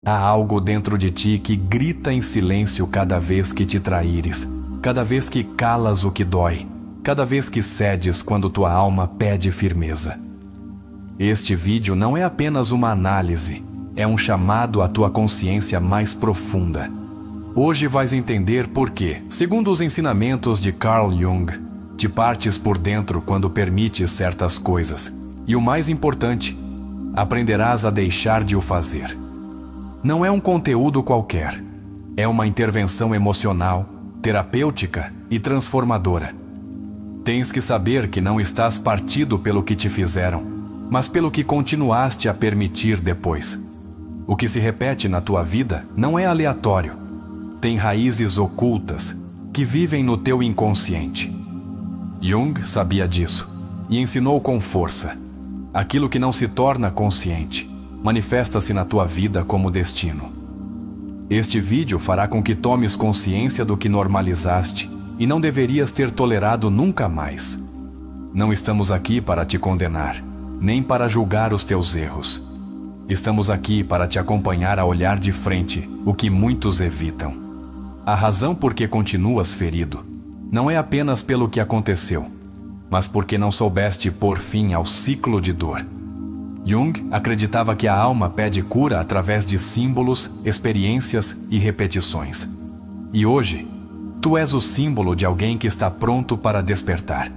Há algo dentro de ti que grita em silêncio cada vez que te traíres, cada vez que calas o que dói, cada vez que cedes quando tua alma pede firmeza. Este vídeo não é apenas uma análise, é um chamado à tua consciência mais profunda. Hoje vais entender por que, segundo os ensinamentos de Carl Jung, te partes por dentro quando permites certas coisas. E o mais importante, aprenderás a deixar de o fazer. Não é um conteúdo qualquer. É uma intervenção emocional, terapêutica e transformadora. Tens que saber que não estás partido pelo que te fizeram, mas pelo que continuaste a permitir depois. O que se repete na tua vida não é aleatório. Tem raízes ocultas que vivem no teu inconsciente. Jung sabia disso e ensinou com força. Aquilo que não se torna consciente manifesta-se na tua vida como destino. Este vídeo fará com que tomes consciência do que normalizaste e não deverias ter tolerado nunca mais. Não estamos aqui para te condenar, nem para julgar os teus erros. Estamos aqui para te acompanhar a olhar de frente o que muitos evitam. A razão por que continuas ferido não é apenas pelo que aconteceu, mas porque não soubeste pôr fim ao ciclo de dor. Jung acreditava que a alma pede cura através de símbolos, experiências e repetições. E hoje, tu és o símbolo de alguém que está pronto para despertar.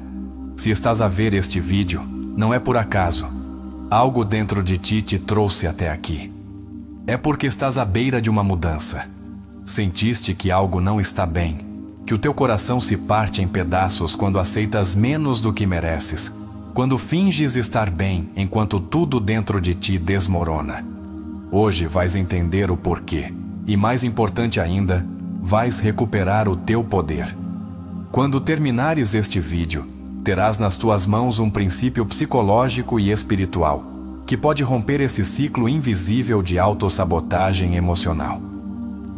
Se estás a ver este vídeo, não é por acaso. Algo dentro de ti te trouxe até aqui. É porque estás à beira de uma mudança. Sentiste que algo não está bem, que o teu coração se parte em pedaços quando aceitas menos do que mereces, quando finges estar bem enquanto tudo dentro de ti desmorona. Hoje vais entender o porquê e, mais importante ainda, vais recuperar o teu poder. Quando terminares este vídeo, terás nas tuas mãos um princípio psicológico e espiritual que pode romper esse ciclo invisível de autossabotagem emocional.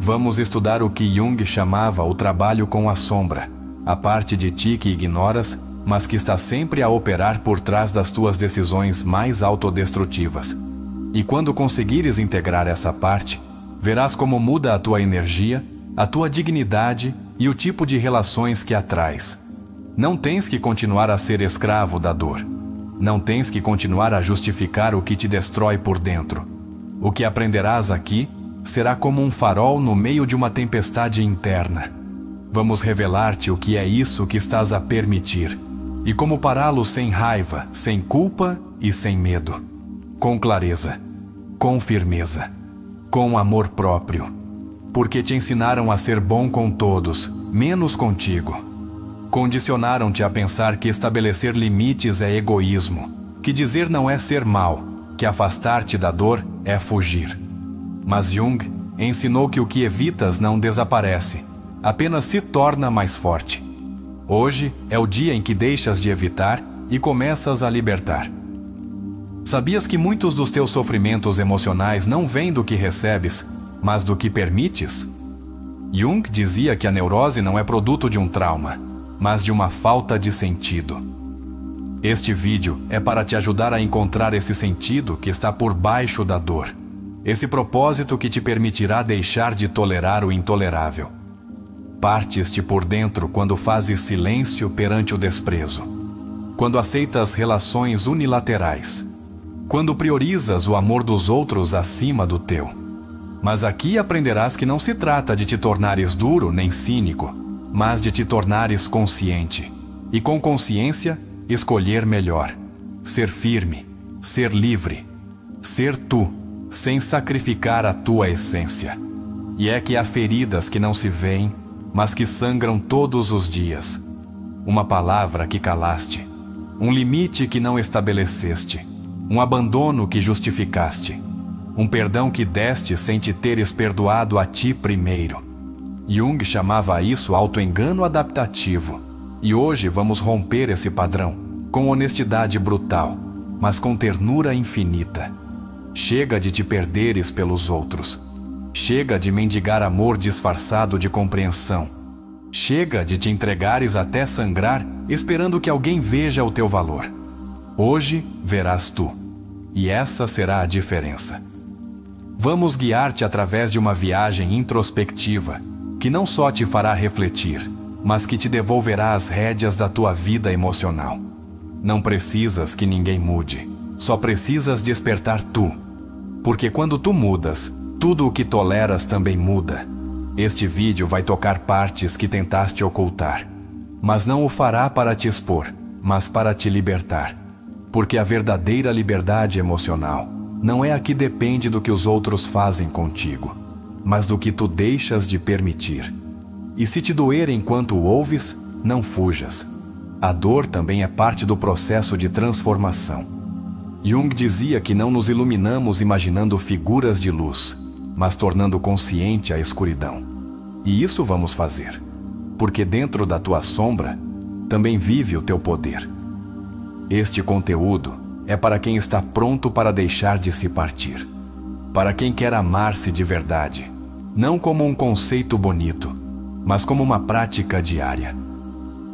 Vamos estudar o que Jung chamava o trabalho com a sombra, a parte de ti que ignoras, mas que está sempre a operar por trás das tuas decisões mais autodestrutivas. E quando conseguires integrar essa parte, verás como muda a tua energia, a tua dignidade e o tipo de relações que atraes. Não tens que continuar a ser escravo da dor. Não tens que continuar a justificar o que te destrói por dentro. O que aprenderás aqui será como um farol no meio de uma tempestade interna. Vamos revelar-te o que é isso que estás a permitir e como pará-lo sem raiva, sem culpa e sem medo. Com clareza, com firmeza, com amor próprio. Porque te ensinaram a ser bom com todos, menos contigo. Condicionaram-te a pensar que estabelecer limites é egoísmo, que dizer não é ser mal, que afastar-te da dor é fugir. Mas Jung ensinou que o que evitas não desaparece, apenas se torna mais forte. Hoje é o dia em que deixas de evitar e começas a libertar. Sabias que muitos dos teus sofrimentos emocionais não vêm do que recebes, mas do que permites? Jung dizia que a neurose não é produto de um trauma, mas de uma falta de sentido. Este vídeo é para te ajudar a encontrar esse sentido que está por baixo da dor. Esse propósito que te permitirá deixar de tolerar o intolerável. Partes-te por dentro quando fazes silêncio perante o desprezo. Quando aceitas relações unilaterais. Quando priorizas o amor dos outros acima do teu. Mas aqui aprenderás que não se trata de te tornares duro nem cínico, mas de te tornares consciente. E com consciência, escolher melhor. Ser firme, ser livre, ser tu, sem sacrificar a tua essência. E é que há feridas que não se veem, mas que sangram todos os dias. Uma palavra que calaste, um limite que não estabeleceste, um abandono que justificaste, um perdão que deste sem te teres perdoado a ti primeiro. Jung chamava isso autoengano adaptativo, e hoje vamos romper esse padrão, com honestidade brutal, mas com ternura infinita. Chega de te perderes pelos outros. Chega de mendigar amor disfarçado de compreensão. Chega de te entregares até sangrar, esperando que alguém veja o teu valor. Hoje verás tu, e essa será a diferença. Vamos guiar-te através de uma viagem introspectiva, que não só te fará refletir, mas que te devolverá as rédeas da tua vida emocional. Não precisas que ninguém mude, só precisas despertar tu. Porque quando tu mudas, tudo o que toleras também muda. Este vídeo vai tocar partes que tentaste ocultar, mas não o fará para te expor, mas para te libertar. Porque a verdadeira liberdade emocional não é a que depende do que os outros fazem contigo, mas do que tu deixas de permitir. E se te doer enquanto o ouves, não fujas. A dor também é parte do processo de transformação. Jung dizia que não nos iluminamos imaginando figuras de luz, mas tornando consciente a escuridão. E isso vamos fazer, porque dentro da tua sombra também vive o teu poder. Este conteúdo é para quem está pronto para deixar de se partir, para quem quer amar-se de verdade, não como um conceito bonito, mas como uma prática diária.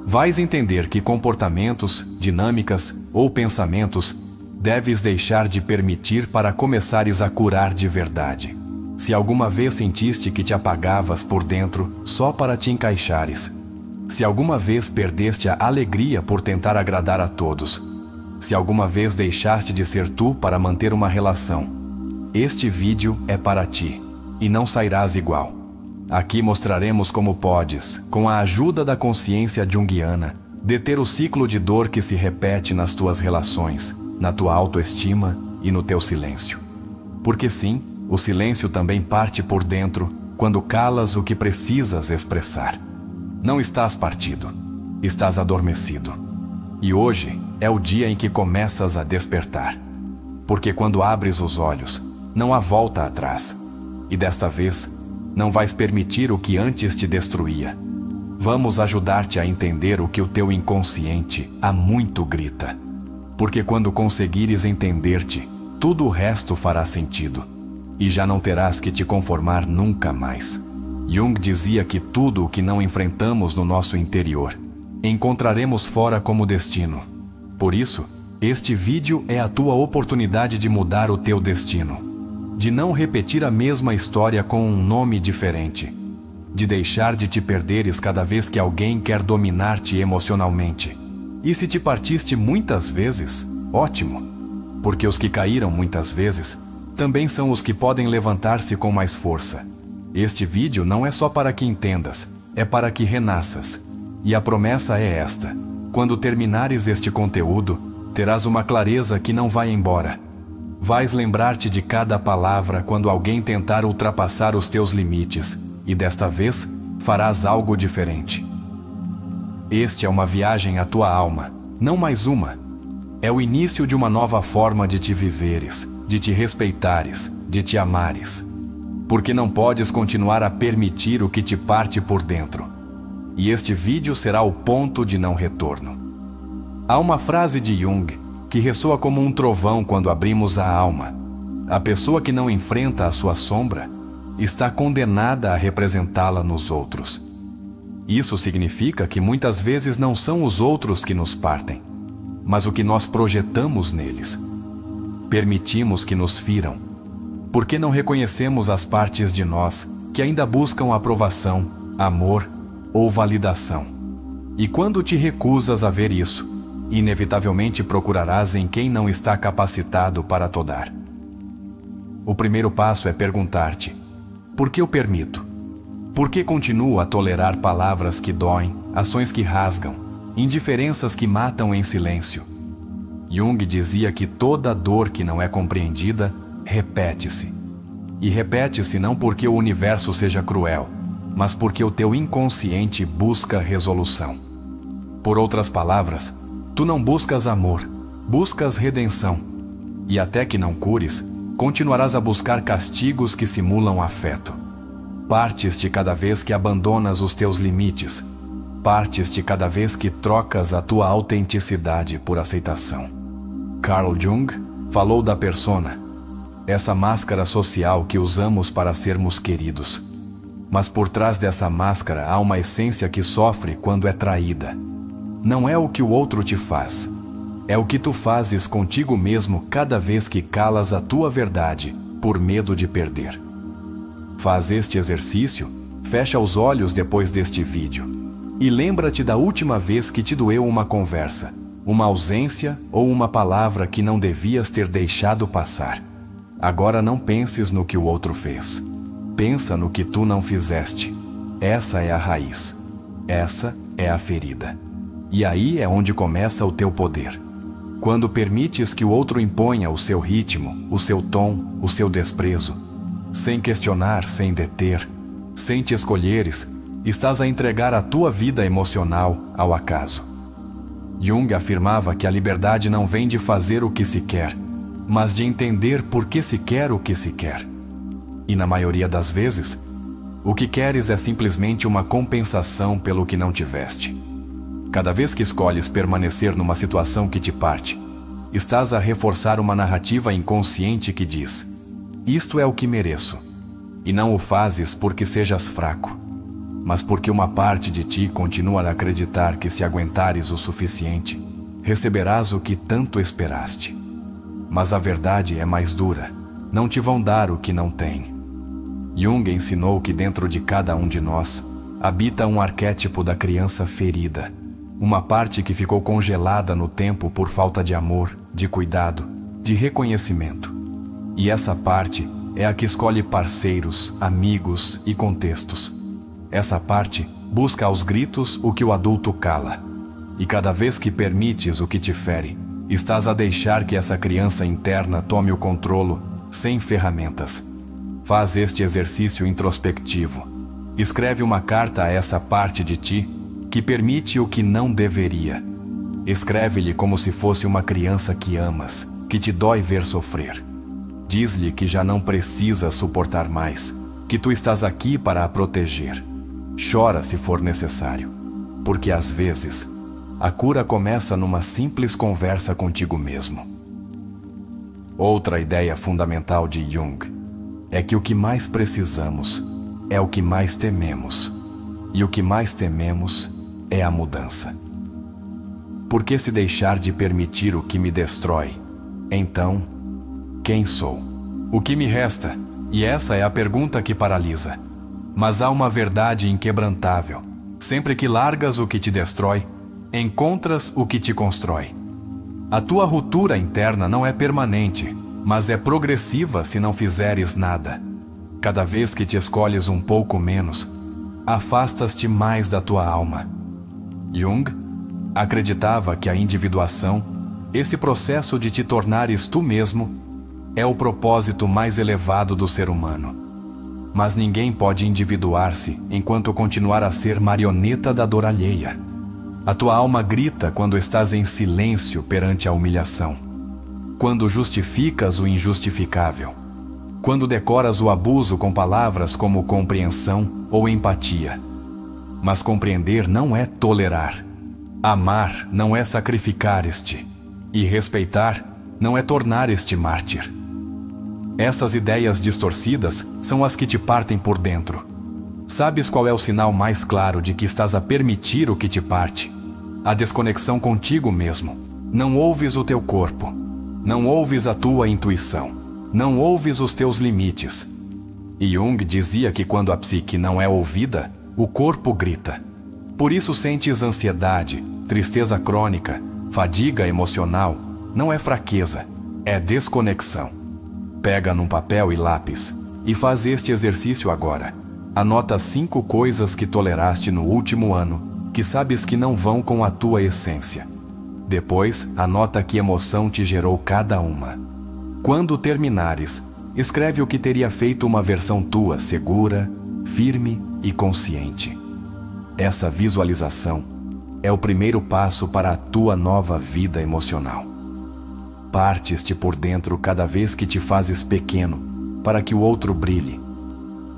Vais entender que comportamentos, dinâmicas ou pensamentos deves deixar de permitir para começares a curar de verdade. Se alguma vez sentiste que te apagavas por dentro só para te encaixares, se alguma vez perdeste a alegria por tentar agradar a todos, se alguma vez deixaste de ser tu para manter uma relação, este vídeo é para ti e não sairás igual. Aqui mostraremos como podes, com a ajuda da consciência junguiana, deter o ciclo de dor que se repete nas tuas relações, na tua autoestima e no teu silêncio. Porque sim, o silêncio também parte por dentro quando calas o que precisas expressar. Não estás partido, estás adormecido. E hoje é o dia em que começas a despertar. Porque quando abres os olhos, não há volta atrás. E desta vez, não vais permitir o que antes te destruía. Vamos ajudar-te a entender o que o teu inconsciente há muito grita. Porque quando conseguires entender-te, tudo o resto fará sentido. E já não terás que te conformar nunca mais. Jung dizia que tudo o que não enfrentamos no nosso interior, encontraremos fora como destino. Por isso, este vídeo é a tua oportunidade de mudar o teu destino, de não repetir a mesma história com um nome diferente, de deixar de te perderes cada vez que alguém quer dominar-te emocionalmente. E se te partiste muitas vezes, ótimo, porque os que caíram muitas vezes também são os que podem levantar-se com mais força. Este vídeo não é só para que entendas, é para que renasças. E a promessa é esta: quando terminares este conteúdo, terás uma clareza que não vai embora. Vais lembrar-te de cada palavra quando alguém tentar ultrapassar os teus limites, e desta vez farás algo diferente. Este é uma viagem à tua alma, não mais uma. É o início de uma nova forma de te viveres, de te respeitares, de te amares. Porque não podes continuar a permitir o que te parte por dentro. E este vídeo será o ponto de não retorno. Há uma frase de Jung que ressoa como um trovão quando abrimos a alma. A pessoa que não enfrenta a sua sombra está condenada a representá-la nos outros. Isso significa que muitas vezes não são os outros que nos partem, mas o que nós projetamos neles. Permitimos que nos firam, porque não reconhecemos as partes de nós que ainda buscam aprovação, amor ou validação. E quando te recusas a ver isso, inevitavelmente procurarás em quem não está capacitado para te dar. O primeiro passo é perguntar-te: por que eu permito? Por que continuo a tolerar palavras que doem, ações que rasgam, indiferenças que matam em silêncio? Jung dizia que toda dor que não é compreendida repete-se. E repete-se não porque o universo seja cruel, mas porque o teu inconsciente busca resolução. Por outras palavras, tu não buscas amor, buscas redenção. E até que não cures, continuarás a buscar castigos que simulam afeto. Partes-te cada vez que abandonas os teus limites. Partes-te cada vez que trocas a tua autenticidade por aceitação. Carl Jung falou da persona, essa máscara social que usamos para sermos queridos. Mas por trás dessa máscara há uma essência que sofre quando é traída. Não é o que o outro te faz, é o que tu fazes contigo mesmo cada vez que calas a tua verdade por medo de perder. Faz este exercício, fecha os olhos depois deste vídeo e lembra-te da última vez que te doeu uma conversa, uma ausência ou uma palavra que não devias ter deixado passar. Agora não penses no que o outro fez. Pensa no que tu não fizeste. Essa é a raiz. Essa é a ferida. E aí é onde começa o teu poder. Quando permites que o outro imponha o seu ritmo, o seu tom, o seu desprezo, sem questionar, sem deter, sem te escolheres, estás a entregar a tua vida emocional ao acaso. Jung afirmava que a liberdade não vem de fazer o que se quer, mas de entender por que se quer o que se quer. E na maioria das vezes, o que queres é simplesmente uma compensação pelo que não tiveste. Cada vez que escolhes permanecer numa situação que te parte, estás a reforçar uma narrativa inconsciente que diz: isto é o que mereço. E não o fazes porque sejas fraco, mas porque uma parte de ti continua a acreditar que se aguentares o suficiente, receberás o que tanto esperaste. Mas a verdade é mais dura. Não te vão dar o que não tem. Jung ensinou que dentro de cada um de nós habita um arquétipo da criança ferida, uma parte que ficou congelada no tempo por falta de amor, de cuidado, de reconhecimento. E essa parte é a que escolhe parceiros, amigos e contextos. Essa parte busca aos gritos o que o adulto cala. E cada vez que permites o que te fere, estás a deixar que essa criança interna tome o controle sem ferramentas. Faz este exercício introspectivo. Escreve uma carta a essa parte de ti que permite o que não deveria. Escreve-lhe como se fosse uma criança que amas, que te dói ver sofrer. Diz-lhe que já não precisa suportar mais, que tu estás aqui para a proteger. Chora se for necessário, porque às vezes a cura começa numa simples conversa contigo mesmo. Outra ideia fundamental de Jung é que o que mais precisamos é o que mais tememos, e o que mais tememos é a mudança. Porque se deixar de permitir o que me destrói, então, quem sou? O que me resta? E essa é a pergunta que paralisa. Mas há uma verdade inquebrantável. Sempre que largas o que te destrói, encontras o que te constrói. A tua ruptura interna não é permanente, mas é progressiva se não fizeres nada. Cada vez que te escolhes um pouco menos, afastas-te mais da tua alma. Jung acreditava que a individuação, esse processo de te tornares tu mesmo, é o propósito mais elevado do ser humano. Mas ninguém pode individuar-se enquanto continuar a ser marioneta da dor alheia. A tua alma grita quando estás em silêncio perante a humilhação, quando justificas o injustificável, quando decoras o abuso com palavras como compreensão ou empatia. Mas compreender não é tolerar. Amar não é sacrificar este. E respeitar não é tornar este mártir. Essas ideias distorcidas são as que te partem por dentro. Sabes qual é o sinal mais claro de que estás a permitir o que te parte? A desconexão contigo mesmo. Não ouves o teu corpo. Não ouves a tua intuição. Não ouves os teus limites. E Jung dizia que quando a psique não é ouvida, o corpo grita. Por isso sentes ansiedade, tristeza crônica, fadiga emocional. Não é fraqueza, é desconexão. Pega num papel e lápis e faz este exercício agora. Anota 5 coisas que toleraste no último ano, que sabes que não vão com a tua essência. Depois, anota que emoção te gerou cada uma. Quando terminares, escreve o que teria feito uma versão tua segura, firme e consciente. Essa visualização é o primeiro passo para a tua nova vida emocional. Partes-te por dentro cada vez que te fazes pequeno, para que o outro brilhe.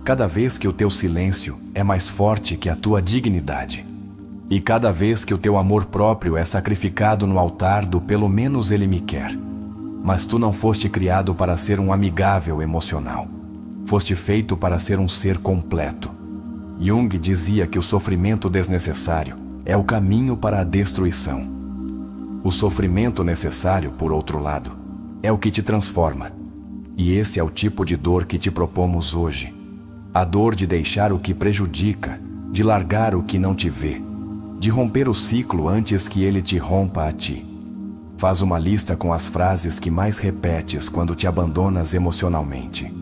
Cada vez que o teu silêncio é mais forte que a tua dignidade. E cada vez que o teu amor próprio é sacrificado no altar do pelo menos ele me quer. Mas tu não foste criado para ser um amigável emocional. Foste feito para ser um ser completo. Jung dizia que o sofrimento desnecessário é o caminho para a destruição. O sofrimento necessário, por outro lado, é o que te transforma. E esse é o tipo de dor que te propomos hoje. A dor de deixar o que prejudica, de largar o que não te vê, de romper o ciclo antes que ele te rompa a ti. Faz uma lista com as frases que mais repetes quando te abandonas emocionalmente.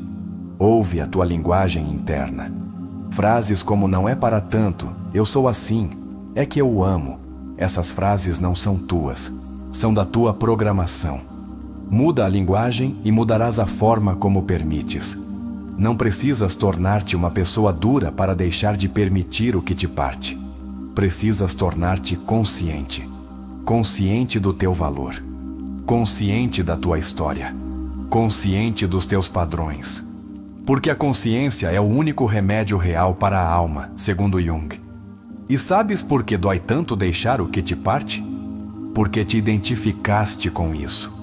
Ouve a tua linguagem interna. Frases como "não é para tanto", "eu sou assim", "é que eu o amo". Essas frases não são tuas, são da tua programação. Muda a linguagem e mudarás a forma como permites. Não precisas tornar-te uma pessoa dura para deixar de permitir o que te parte. Precisas tornar-te consciente. Consciente do teu valor. Consciente da tua história. Consciente dos teus padrões. Porque a consciência é o único remédio real para a alma, segundo Jung. E sabes por que dói tanto deixar o que te parte? Porque te identificaste com isso.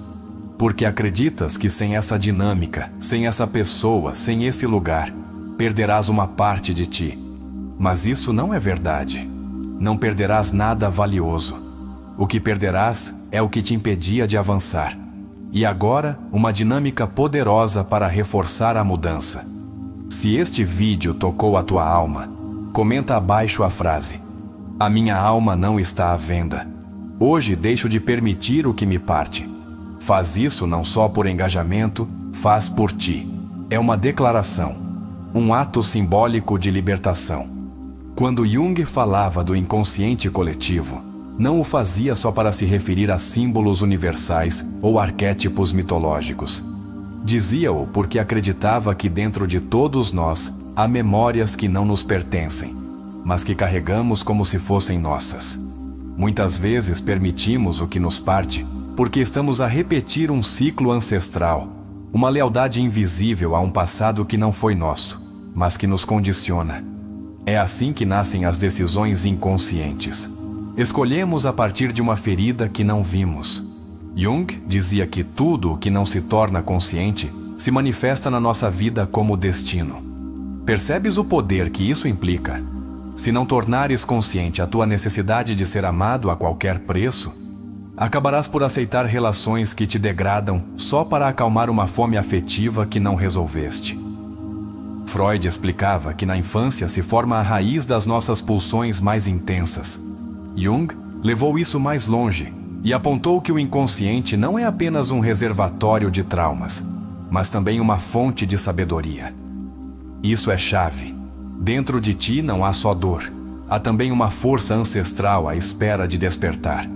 Porque acreditas que sem essa dinâmica, sem essa pessoa, sem esse lugar, perderás uma parte de ti. Mas isso não é verdade. Não perderás nada valioso. O que perderás é o que te impedia de avançar. E agora, uma dinâmica poderosa para reforçar a mudança. Se este vídeo tocou a tua alma, comenta abaixo a frase: "A minha alma não está à venda. Hoje deixo de permitir o que me parte." Faz isso não só por engajamento, faz por ti. É uma declaração, um ato simbólico de libertação. Quando Jung falava do inconsciente coletivo, não o fazia só para se referir a símbolos universais ou arquétipos mitológicos. Dizia-o porque acreditava que dentro de todos nós há memórias que não nos pertencem, mas que carregamos como se fossem nossas. Muitas vezes permitimos o que nos parte porque estamos a repetir um ciclo ancestral, uma lealdade invisível a um passado que não foi nosso, mas que nos condiciona. É assim que nascem as decisões inconscientes. Escolhemos a partir de uma ferida que não vimos. Jung dizia que tudo o que não se torna consciente se manifesta na nossa vida como destino. Percebes o poder que isso implica? Se não tornares consciente a tua necessidade de ser amado a qualquer preço, acabarás por aceitar relações que te degradam só para acalmar uma fome afetiva que não resolveste. Freud explicava que na infância se forma a raiz das nossas pulsões mais intensas. Jung levou isso mais longe e apontou que o inconsciente não é apenas um reservatório de traumas, mas também uma fonte de sabedoria. Isso é chave. Dentro de ti não há só dor, há também uma força ancestral à espera de despertar.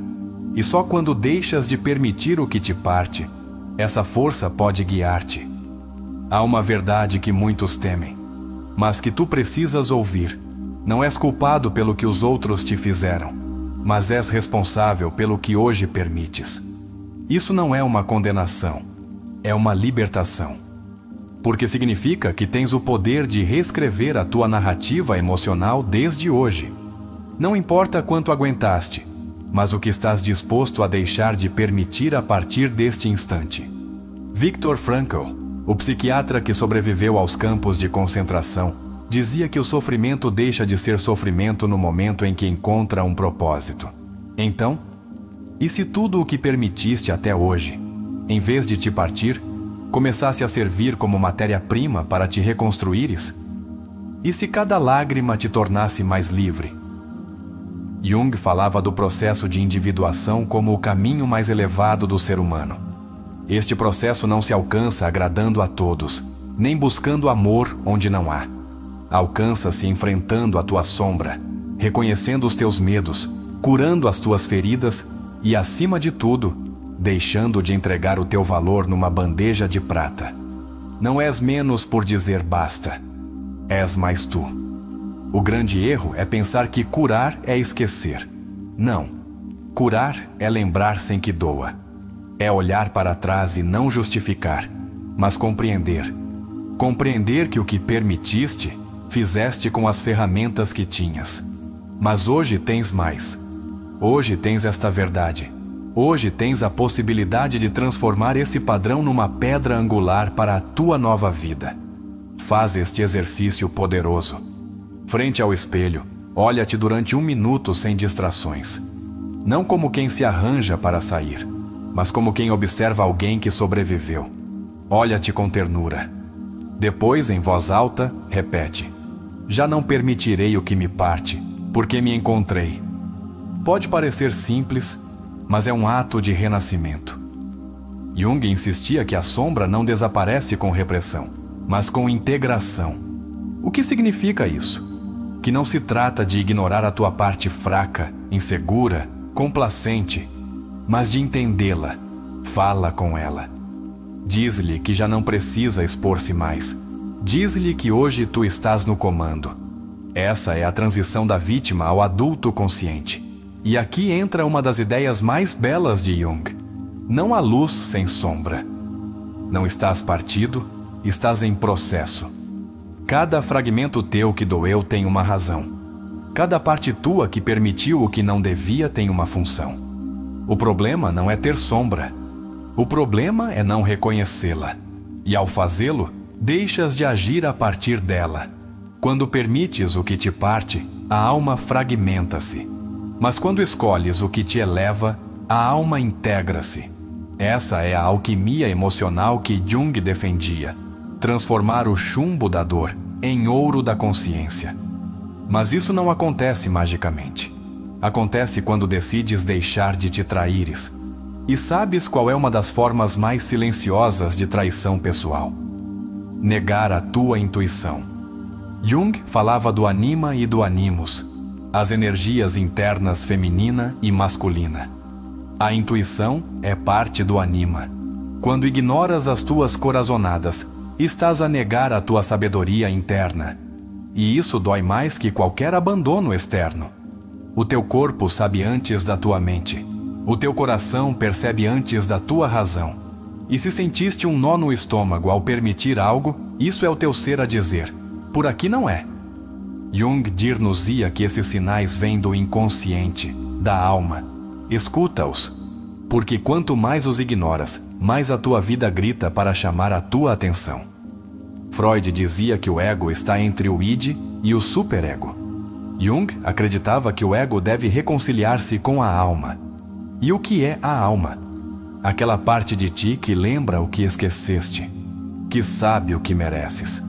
E só quando deixas de permitir o que te parte, essa força pode guiar-te. Há uma verdade que muitos temem, mas que tu precisas ouvir. Não és culpado pelo que os outros te fizeram, mas és responsável pelo que hoje permites. Isso não é uma condenação, é uma libertação. Porque significa que tens o poder de reescrever a tua narrativa emocional desde hoje. Não importa quanto aguentaste, mas o que estás disposto a deixar de permitir a partir deste instante. Viktor Frankl, o psiquiatra que sobreviveu aos campos de concentração, dizia que o sofrimento deixa de ser sofrimento no momento em que encontra um propósito. Então, e se tudo o que permitiste até hoje, em vez de te partir, começasse a servir como matéria-prima para te reconstruires? E se cada lágrima te tornasse mais livre? Jung falava do processo de individuação como o caminho mais elevado do ser humano. Este processo não se alcança agradando a todos, nem buscando amor onde não há. Alcança-se enfrentando a tua sombra, reconhecendo os teus medos, curando as tuas feridas e, acima de tudo, deixando de entregar o teu valor numa bandeja de prata. Não és menos por dizer basta. És mais tu. O grande erro é pensar que curar é esquecer. Não. Curar é lembrar sem que doa. É olhar para trás e não justificar, mas compreender. Compreender que o que permitiste, fizeste com as ferramentas que tinhas. Mas hoje tens mais. Hoje tens esta verdade. Hoje tens a possibilidade de transformar esse padrão numa pedra angular para a tua nova vida. Faz este exercício poderoso. Frente ao espelho, olha-te durante 1 minuto sem distrações. Não como quem se arranja para sair, mas como quem observa alguém que sobreviveu. Olha-te com ternura. Depois, em voz alta, repete: já não permitirei o que me parte, porque me encontrei. Pode parecer simples, mas é um ato de renascimento. Jung insistia que a sombra não desaparece com repressão, mas com integração. O que significa isso? Que não se trata de ignorar a tua parte fraca, insegura, complacente, mas de entendê-la. Fala com ela. Diz-lhe que já não precisa expor-se mais. Diz-lhe que hoje tu estás no comando. Essa é a transição da vítima ao adulto consciente. E aqui entra uma das ideias mais belas de Jung. Não há luz sem sombra. Não estás partido, estás em processo. Cada fragmento teu que doeu tem uma razão. Cada parte tua que permitiu o que não devia tem uma função. O problema não é ter sombra. O problema é não reconhecê-la. E ao fazê-lo, deixas de agir a partir dela. Quando permites o que te parte, a alma fragmenta-se. Mas quando escolhes o que te eleva, a alma integra-se. Essa é a alquimia emocional que Jung defendia. Transformar o chumbo da dor em ouro da consciência. Mas isso não acontece magicamente. Acontece quando decides deixar de te traíres. E sabes qual é uma das formas mais silenciosas de traição pessoal? Negar a tua intuição. Jung falava do anima e do animus, as energias internas feminina e masculina. A intuição é parte do anima. Quando ignoras as tuas corazonadas, estás a negar a tua sabedoria interna. E isso dói mais que qualquer abandono externo. O teu corpo sabe antes da tua mente. O teu coração percebe antes da tua razão. E se sentiste um nó no estômago ao permitir algo, isso é o teu ser a dizer: por aqui não é. Jung dir-nos-ia que esses sinais vêm do inconsciente, da alma. Escuta-os, porque quanto mais os ignoras, mais a tua vida grita para chamar a tua atenção. Freud dizia que o ego está entre o id e o superego. Jung acreditava que o ego deve reconciliar-se com a alma. E o que é a alma? Aquela parte de ti que lembra o que esqueceste, que sabe o que mereces,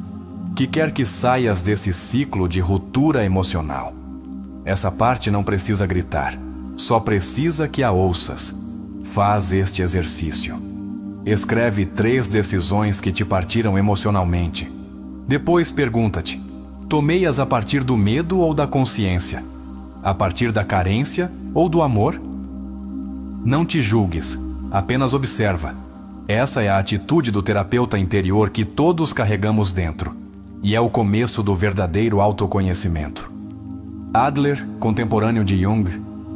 que quer que saias desse ciclo de ruptura emocional. Essa parte não precisa gritar, só precisa que a ouças. Faz este exercício. Escreve 3 decisões que te partiram emocionalmente. Depois pergunta-te: tomei-as a partir do medo ou da consciência? A partir da carência ou do amor? Não te julgues, apenas observa. Essa é a atitude do terapeuta interior que todos carregamos dentro, e é o começo do verdadeiro autoconhecimento. Adler, contemporâneo de Jung,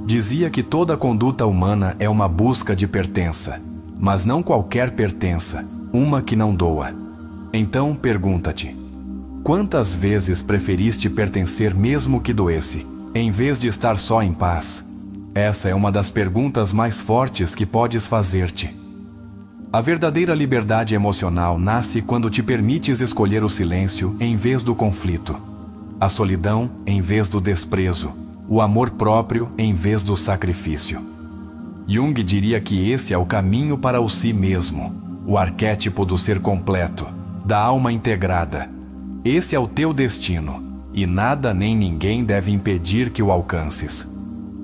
dizia que toda conduta humana é uma busca de pertença, mas não qualquer pertença, uma que não doa. Então pergunta-te: quantas vezes preferiste pertencer mesmo que doesse, em vez de estar só em paz? Essa é uma das perguntas mais fortes que podes fazer-te. A verdadeira liberdade emocional nasce quando te permites escolher o silêncio em vez do conflito, a solidão em vez do desprezo, o amor próprio em vez do sacrifício. Jung diria que esse é o caminho para o si mesmo, o arquétipo do ser completo, da alma integrada. Esse é o teu destino, e nada nem ninguém deve impedir que o alcances.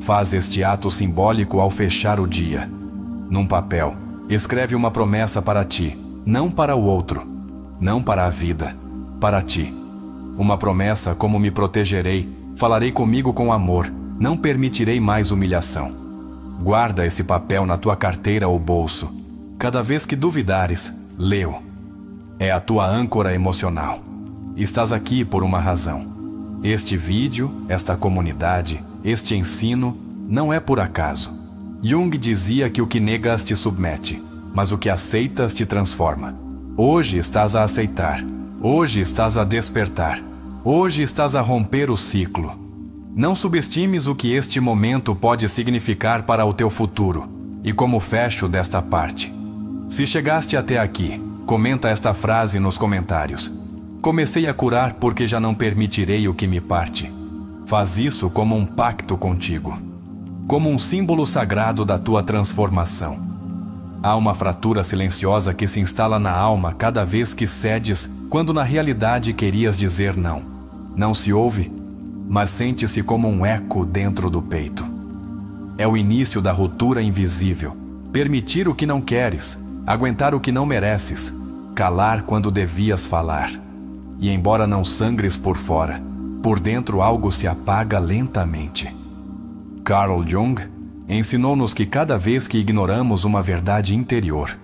Faz este ato simbólico ao fechar o dia. Num papel, escreve uma promessa para ti, não para o outro, não para a vida, para ti. Uma promessa como: me protegerei, falarei comigo com amor, não permitirei mais humilhação. Guarda esse papel na tua carteira ou bolso. Cada vez que duvidares, lê-o. É a tua âncora emocional. Estás aqui por uma razão. Este vídeo, esta comunidade, este ensino não é por acaso. Jung dizia que o que negas te submete, mas o que aceitas te transforma. Hoje estás a aceitar. Hoje estás a despertar. Hoje estás a romper o ciclo. Não subestimes o que este momento pode significar para o teu futuro. E como fecho desta parte: se chegaste até aqui, comenta esta frase nos comentários: comecei a curar porque já não permitirei o que me parte. Faz isso como um pacto contigo, como um símbolo sagrado da tua transformação. Há uma fratura silenciosa que se instala na alma cada vez que cedes, quando na realidade querias dizer não. Não se ouve, mas sente-se como um eco dentro do peito. É o início da ruptura invisível. Permitir o que não queres, aguentar o que não mereces, calar quando devias falar. E embora não sangres por fora, por dentro algo se apaga lentamente. Carl Jung ensinou-nos que cada vez que ignoramos uma verdade interior,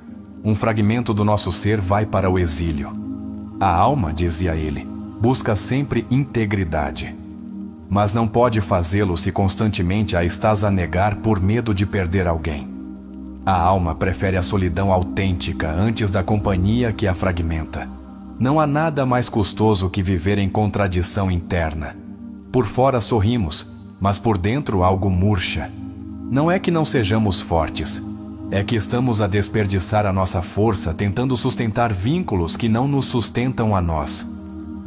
um fragmento do nosso ser vai para o exílio. A alma, dizia ele, busca sempre integridade. Mas não pode fazê-lo se constantemente a estás a negar por medo de perder alguém. A alma prefere a solidão autêntica antes da companhia que a fragmenta. Não há nada mais custoso que viver em contradição interna. Por fora sorrimos, mas por dentro algo murcha. Não é que não sejamos fortes, é que estamos a desperdiçar a nossa força tentando sustentar vínculos que não nos sustentam a nós.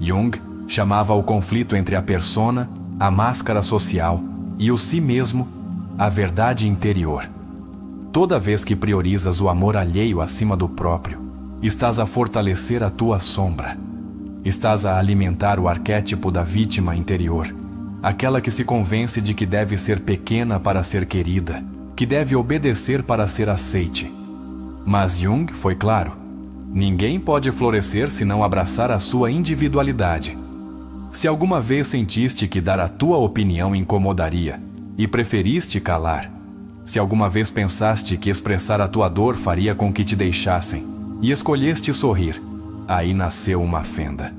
Jung chamava o conflito entre a persona, a máscara social e o si mesmo, a verdade interior. Toda vez que priorizas o amor alheio acima do próprio, estás a fortalecer a tua sombra. Estás a alimentar o arquétipo da vítima interior, aquela que se convence de que deve ser pequena para ser querida, que deve obedecer para ser aceite. Mas Jung foi claro: ninguém pode florescer se não abraçar a sua individualidade. Se alguma vez sentiste que dar a tua opinião incomodaria e preferiste calar, se alguma vez pensaste que expressar a tua dor faria com que te deixassem e escolheste sorrir, aí nasceu uma fenda.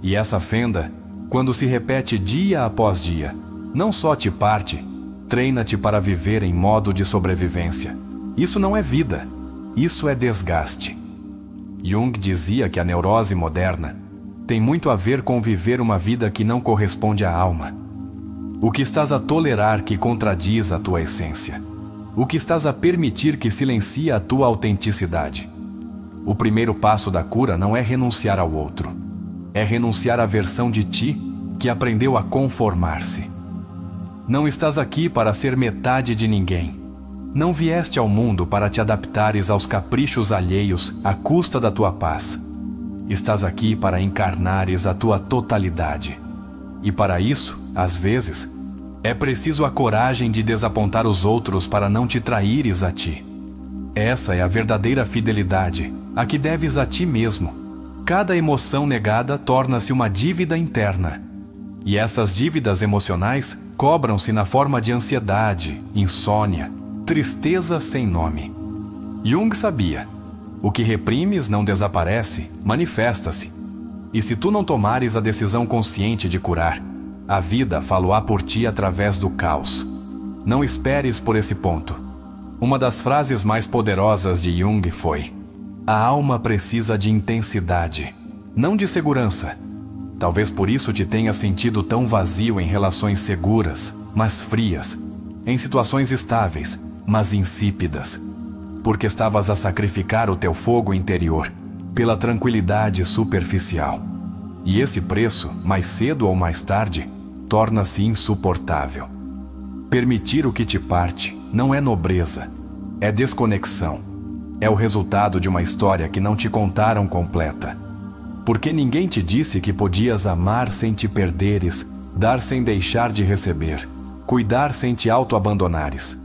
E essa fenda, quando se repete dia após dia, não só te parte, treina-te para viver em modo de sobrevivência. Isso não é vida, isso é desgaste. Jung dizia que a neurose moderna tem muito a ver com viver uma vida que não corresponde à alma. O que estás a tolerar que contradiz a tua essência? O que estás a permitir que silencie a tua autenticidade? O primeiro passo da cura não é renunciar ao outro. É renunciar à versão de ti que aprendeu a conformar-se. Não estás aqui para ser metade de ninguém. Não vieste ao mundo para te adaptares aos caprichos alheios à custa da tua paz. Estás aqui para encarnares a tua totalidade. E para isso, às vezes, é preciso a coragem de desapontar os outros para não te traíres a ti. Essa é a verdadeira fidelidade, a que deves a ti mesmo. Cada emoção negada torna-se uma dívida interna. E essas dívidas emocionais cobram-se na forma de ansiedade, insônia, tristeza sem nome. Jung sabia: o que reprimes não desaparece, manifesta-se. E se tu não tomares a decisão consciente de curar, a vida faloá por ti através do caos. Não esperes por esse ponto. Uma das frases mais poderosas de Jung foi: a alma precisa de intensidade, não de segurança. Talvez por isso te tenha sentido tão vazio em relações seguras, mas frias, em situações estáveis, mas insípidas, porque estavas a sacrificar o teu fogo interior pela tranquilidade superficial. E esse preço, mais cedo ou mais tarde, torna-se insuportável. Permitir o que te parte não é nobreza, é desconexão. É o resultado de uma história que não te contaram completa. Porque ninguém te disse que podias amar sem te perderes, dar sem deixar de receber, cuidar sem te auto-abandonares.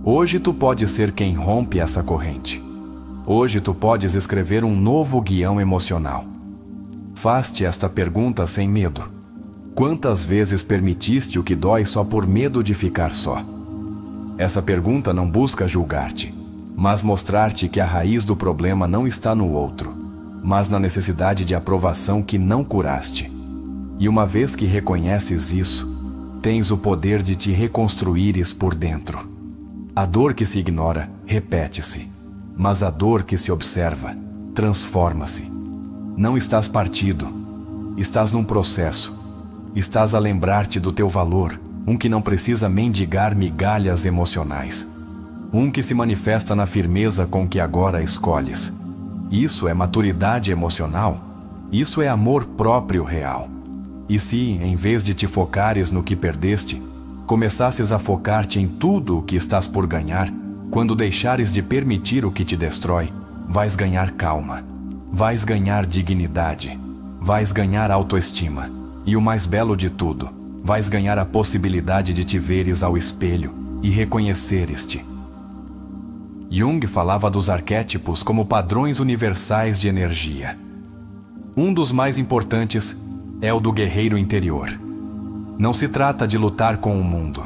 Hoje tu podes ser quem rompe essa corrente. Hoje tu podes escrever um novo guião emocional. Faz-te esta pergunta sem medo. Quantas vezes permitiste o que dói só por medo de ficar só? Essa pergunta não busca julgar-te, mas mostrar-te que a raiz do problema não está no outro, mas na necessidade de aprovação que não curaste. E uma vez que reconheces isso, tens o poder de te reconstruires por dentro. A dor que se ignora repete-se, mas a dor que se observa transforma-se. Não estás partido, estás num processo. Estás a lembrar-te do teu valor, um que não precisa mendigar migalhas emocionais. Um que se manifesta na firmeza com que agora escolhes. Isso é maturidade emocional. Isso é amor próprio real. E se, em vez de te focares no que perdeste, começasses a focar-te em tudo o que estás por ganhar, Quando deixares de permitir o que te destrói, vais ganhar calma, vais ganhar dignidade, vais ganhar autoestima e, o mais belo de tudo, vais ganhar a possibilidade de te veres ao espelho e reconheceres-te. Jung falava dos arquétipos como padrões universais de energia. Um dos mais importantes é o do guerreiro interior. Não se trata de lutar com o mundo.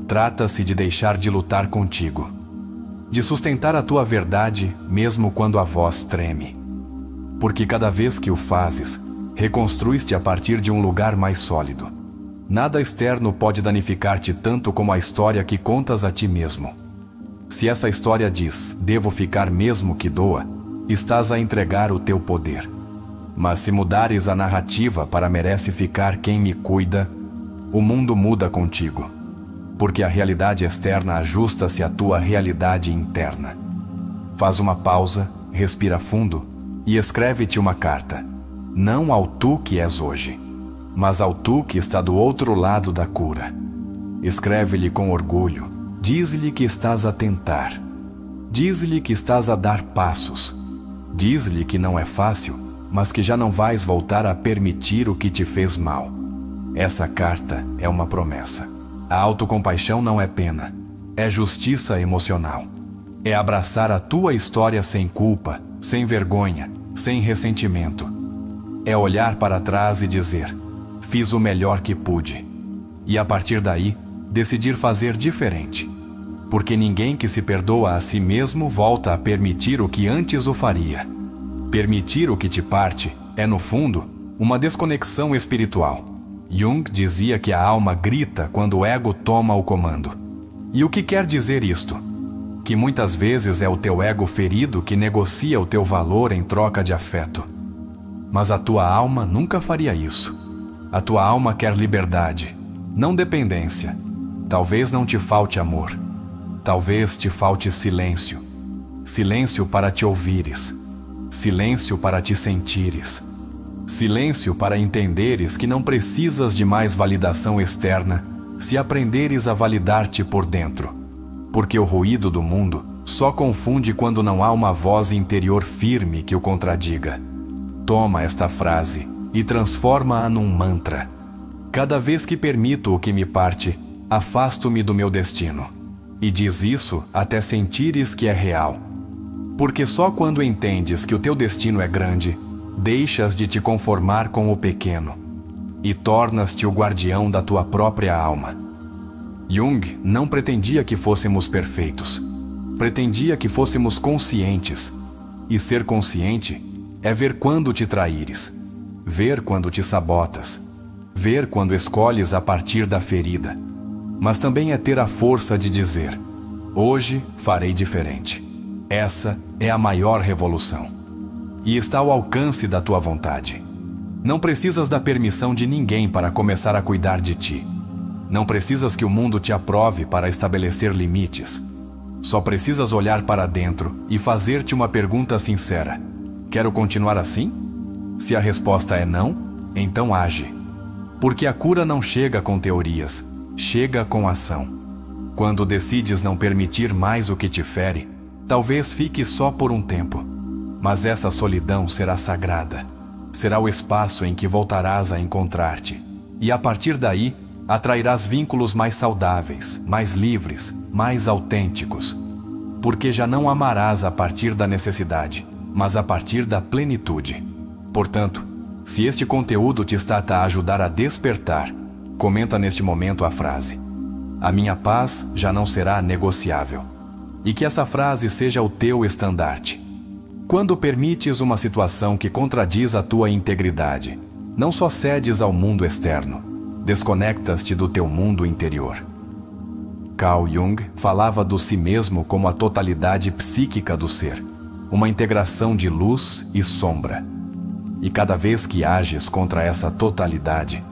Trata-se de deixar de lutar contigo, de sustentar a tua verdade mesmo quando a voz treme. Porque cada vez que o fazes, reconstruis-te a partir de um lugar mais sólido. Nada externo pode danificar-te tanto como a história que contas a ti mesmo. Se essa história diz, devo ficar mesmo que doa, estás a entregar o teu poder. Mas se mudares a narrativa para merece ficar quem me cuida, o mundo muda contigo. Porque a realidade externa ajusta-se à tua realidade interna. Faz uma pausa, respira fundo e escreve-te uma carta. Não ao tu que és hoje, mas ao tu que está do outro lado da cura. Escreve-lhe com orgulho. Diz-lhe que estás a tentar. Diz-lhe que estás a dar passos. Diz-lhe que não é fácil, mas que já não vais voltar a permitir o que te fez mal. Essa carta é uma promessa. A autocompaixão não é pena, é justiça emocional. É abraçar a tua história sem culpa, sem vergonha, sem ressentimento. É olhar para trás e dizer, fiz o melhor que pude. E a partir daí, decidir fazer diferente. Porque ninguém que se perdoa a si mesmo volta a permitir o que antes o faria. Permitir o que te parte é, no fundo, uma desconexão espiritual. Jung dizia que a alma grita quando o ego toma o comando. E o que quer dizer isto? Que muitas vezes é o teu ego ferido que negocia o teu valor em troca de afeto. Mas a tua alma nunca faria isso. A tua alma quer liberdade, não dependência. Talvez não te falte amor. Talvez te falte silêncio. Silêncio para te ouvires. Silêncio para te sentires. Silêncio para entenderes que não precisas de mais validação externa se aprenderes a validar-te por dentro. Porque o ruído do mundo só confunde quando não há uma voz interior firme que o contradiga. Toma esta frase e transforma-a num mantra. Cada vez que permito o que me parte, afasto-me do meu destino. E diz isso até sentires que é real. Porque só quando entendes que o teu destino é grande, deixas de te conformar com o pequeno e tornas-te o guardião da tua própria alma. Jung não pretendia que fôssemos perfeitos. Pretendia que fôssemos conscientes. E ser consciente é ver quando te traíres, ver quando te sabotas, ver quando escolhes a partir da ferida. Mas também é ter a força de dizer, hoje farei diferente. Essa é a maior revolução. E está ao alcance da tua vontade. Não precisas da permissão de ninguém para começar a cuidar de ti. Não precisas que o mundo te aprove para estabelecer limites. Só precisas olhar para dentro e fazer-te uma pergunta sincera. Quero continuar assim? Se a resposta é não, então age. Porque a cura não chega com teorias, chega com ação. Quando decides não permitir mais o que te fere, talvez fique só por um tempo. Mas essa solidão será sagrada. Será o espaço em que voltarás a encontrar-te. E a partir daí, atrairás vínculos mais saudáveis, mais livres, mais autênticos. Porque já não amarás a partir da necessidade, mas a partir da plenitude. Portanto, se este conteúdo te está a ajudar a despertar, comenta neste momento a frase: a minha paz já não será negociável. E que essa frase seja o teu estandarte. Quando permites uma situação que contradiz a tua integridade, não só cedes ao mundo externo, desconectas-te do teu mundo interior. Carl Jung falava do si mesmo como a totalidade psíquica do ser, uma integração de luz e sombra. E cada vez que ages contra essa totalidade,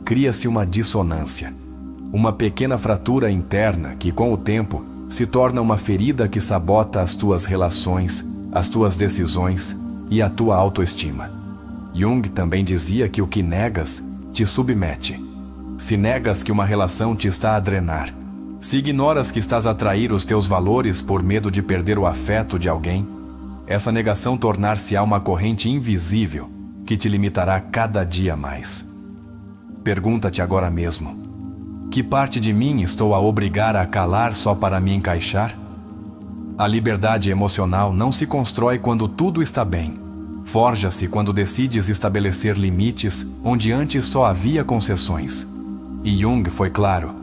cria-se uma dissonância, uma pequena fratura interna que, com o tempo, se torna uma ferida que sabota as tuas relações, as tuas decisões e a tua autoestima. Jung também dizia que o que negas te submete. Se negas que uma relação te está a drenar, Se ignoras que estás a atrair os teus valores por medo de perder o afeto de alguém, essa negação tornar-se-á uma corrente invisível que te limitará cada dia mais. Pergunta-te agora mesmo: que parte de mim estou a obrigar a calar só para me encaixar? A liberdade emocional não se constrói quando tudo está bem. Forja-se quando decides estabelecer limites onde antes só havia concessões. E Jung foi claro: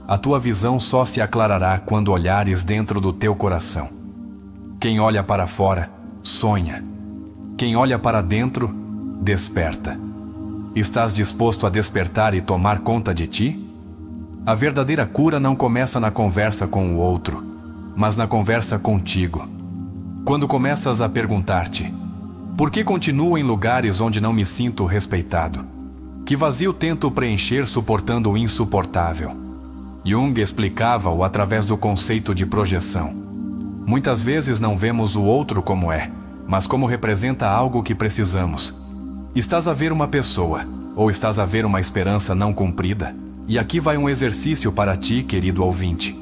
a tua visão só se aclarará quando olhares dentro do teu coração. Quem olha para fora, sonha. Quem olha para dentro, desperta. Estás disposto a despertar e tomar conta de ti? A verdadeira cura não começa na conversa com o outro, mas na conversa contigo. Quando começas a perguntar-te: por que continuo em lugares onde não me sinto respeitado? Que vazio tento preencher suportando o insuportável? Jung explicava-o através do conceito de projeção. Muitas vezes não vemos o outro como é, mas como representa algo que precisamos. Estás a ver uma pessoa, ou estás a ver uma esperança não cumprida? E aqui vai um exercício para ti, querido ouvinte.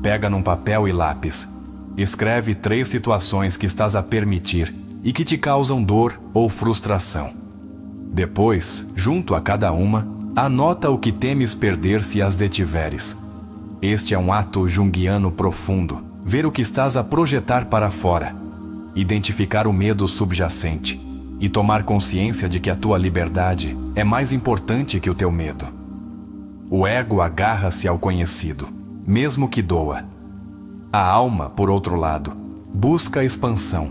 Pega num papel e lápis. Escreve 3 situações que estás a permitir e que te causam dor ou frustração. Depois, junto a cada uma, anota o que temes perder se as detiveres. Este é um ato junguiano profundo, ver o que estás a projetar para fora, identificar o medo subjacente e tomar consciência de que a tua liberdade é mais importante que o teu medo. O ego agarra-se ao conhecido, mesmo que doa. A alma, por outro lado, busca a expansão.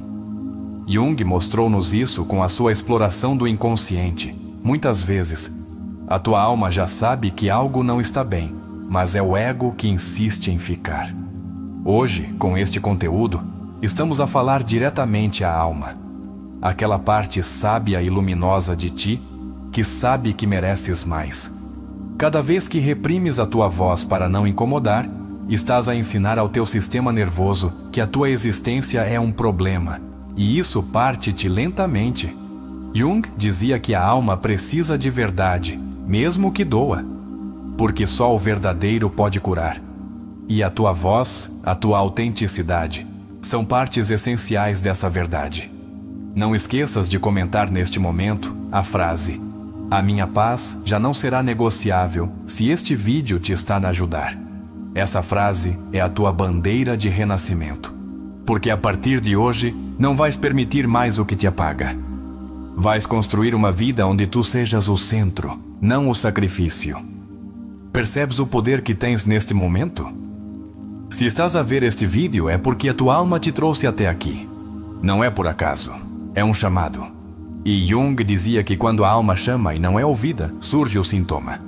Jung mostrou-nos isso com a sua exploração do inconsciente. Muitas vezes, a tua alma já sabe que algo não está bem, mas é o ego que insiste em ficar. Hoje, com este conteúdo, estamos a falar diretamente à alma, aquela parte sábia e luminosa de ti que sabe que mereces mais. Cada vez que reprimes a tua voz para não incomodar, estás a ensinar ao teu sistema nervoso que a tua existência é um problema, e isso parte-te lentamente. Jung dizia que a alma precisa de verdade, mesmo que doa, porque só o verdadeiro pode curar. E a tua voz, a tua autenticidade, são partes essenciais dessa verdade. Não esqueças de comentar neste momento a frase: a minha paz já não será negociável se este vídeo te está a ajudar. Essa frase é a tua bandeira de renascimento, porque a partir de hoje não vais permitir mais o que te apaga. Vais construir uma vida onde tu sejas o centro, não o sacrifício. Percebes o poder que tens neste momento? Se estás a ver este vídeo é porque a tua alma te trouxe até aqui. Não é por acaso, é um chamado. E Jung dizia que quando a alma chama e não é ouvida, surge o sintoma.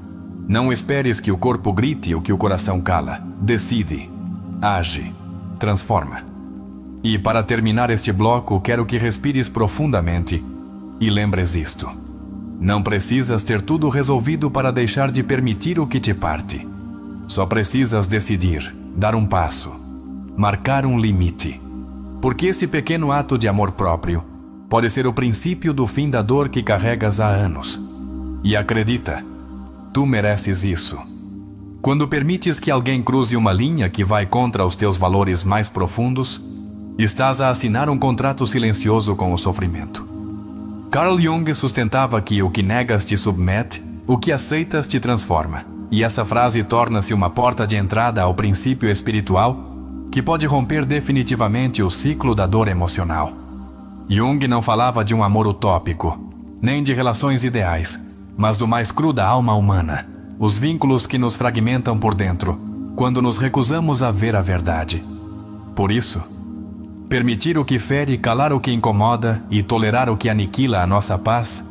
Não esperes que o corpo grite ou que o coração cala. Decide, age, transforma. E para terminar este bloco, quero que respires profundamente e lembres isto: não precisas ter tudo resolvido para deixar de permitir o que te parte. Só precisas decidir, dar um passo, marcar um limite. Porque esse pequeno ato de amor próprio pode ser o princípio do fim da dor que carregas há anos. E acredita, tu mereces isso. Quando permites que alguém cruze uma linha que vai contra os teus valores mais profundos, estás a assinar um contrato silencioso com o sofrimento. Carl Jung sustentava que o que negas te submete, o que aceitas te transforma. E essa frase torna-se uma porta de entrada ao princípio espiritual que pode romper definitivamente o ciclo da dor emocional. Jung não falava de um amor utópico, nem de relações ideais, mas do mais cru da alma humana, os vínculos que nos fragmentam por dentro, quando nos recusamos a ver a verdade. Por isso, permitir o que fere, calar o que incomoda e tolerar o que aniquila a nossa paz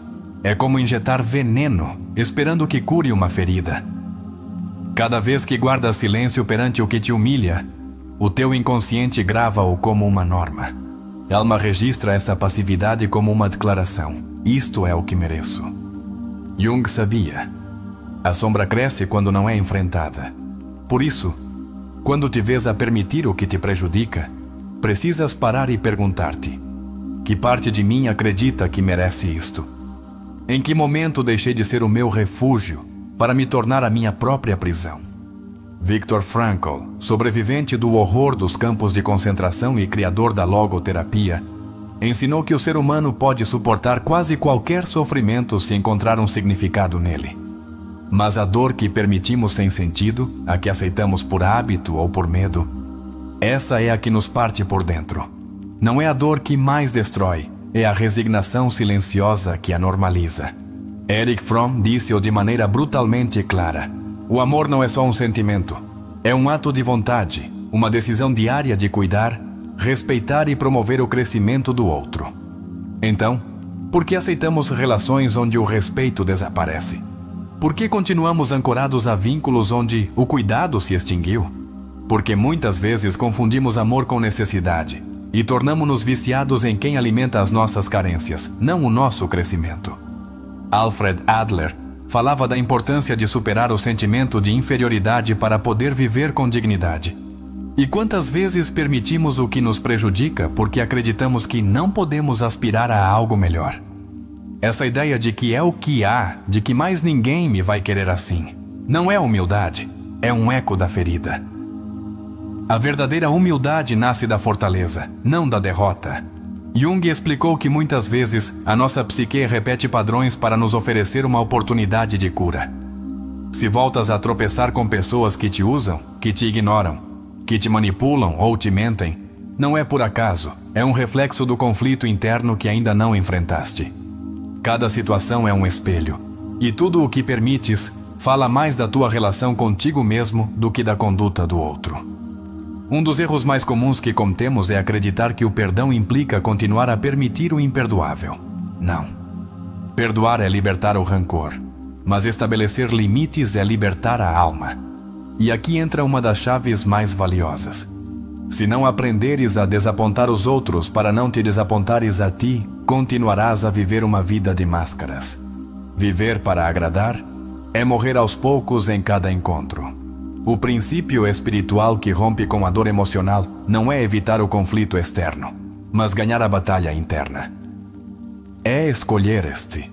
é como injetar veneno, esperando que cure uma ferida. Cada vez que guardas silêncio perante o que te humilha, o teu inconsciente grava-o como uma norma. Alma registra essa passividade como uma declaração: isto é o que mereço. Jung sabia: a sombra cresce quando não é enfrentada. Por isso, quando te vês a permitir o que te prejudica, precisas parar e perguntar-te: que parte de mim acredita que merece isto? Em que momento deixei de ser o meu refúgio para me tornar a minha própria prisão? Viktor Frankl, sobrevivente do horror dos campos de concentração e criador da logoterapia, ensinou que o ser humano pode suportar quase qualquer sofrimento se encontrar um significado nele. Mas a dor que permitimos sem sentido, a que aceitamos por hábito ou por medo, essa é a que nos parte por dentro. Não é a dor que mais destrói, é a resignação silenciosa que a normaliza. Erich Fromm disse-o de maneira brutalmente clara: o amor não é só um sentimento, é um ato de vontade, uma decisão diária de cuidar, respeitar e promover o crescimento do outro. Então, por que aceitamos relações onde o respeito desaparece? Por que continuamos ancorados a vínculos onde o cuidado se extinguiu? Porque muitas vezes confundimos amor com necessidade e tornamo-nos viciados em quem alimenta as nossas carências, não o nosso crescimento. Alfred Adler falava da importância de superar o sentimento de inferioridade para poder viver com dignidade. E quantas vezes permitimos o que nos prejudica porque acreditamos que não podemos aspirar a algo melhor? Essa ideia de que é o que há, de que mais ninguém me vai querer assim, não é humildade, é um eco da ferida. A verdadeira humildade nasce da fortaleza, não da derrota. Jung explicou que muitas vezes a nossa psique repete padrões para nos oferecer uma oportunidade de cura. Se voltas a tropeçar com pessoas que te usam, que te ignoram, que te manipulam ou te mentem, não é por acaso, é um reflexo do conflito interno que ainda não enfrentaste. Cada situação é um espelho, e tudo o que permites fala mais da tua relação contigo mesmo do que da conduta do outro. Um dos erros mais comuns que cometemos é acreditar que o perdão implica continuar a permitir o imperdoável. Não. Perdoar é libertar o rancor, mas estabelecer limites é libertar a alma. E aqui entra uma das chaves mais valiosas. Se não aprenderes a desapontar os outros para não te desapontares a ti, continuarás a viver uma vida de máscaras. Viver para agradar é morrer aos poucos em cada encontro. O princípio espiritual que rompe com a dor emocional não é evitar o conflito externo, mas ganhar a batalha interna. É escolher este.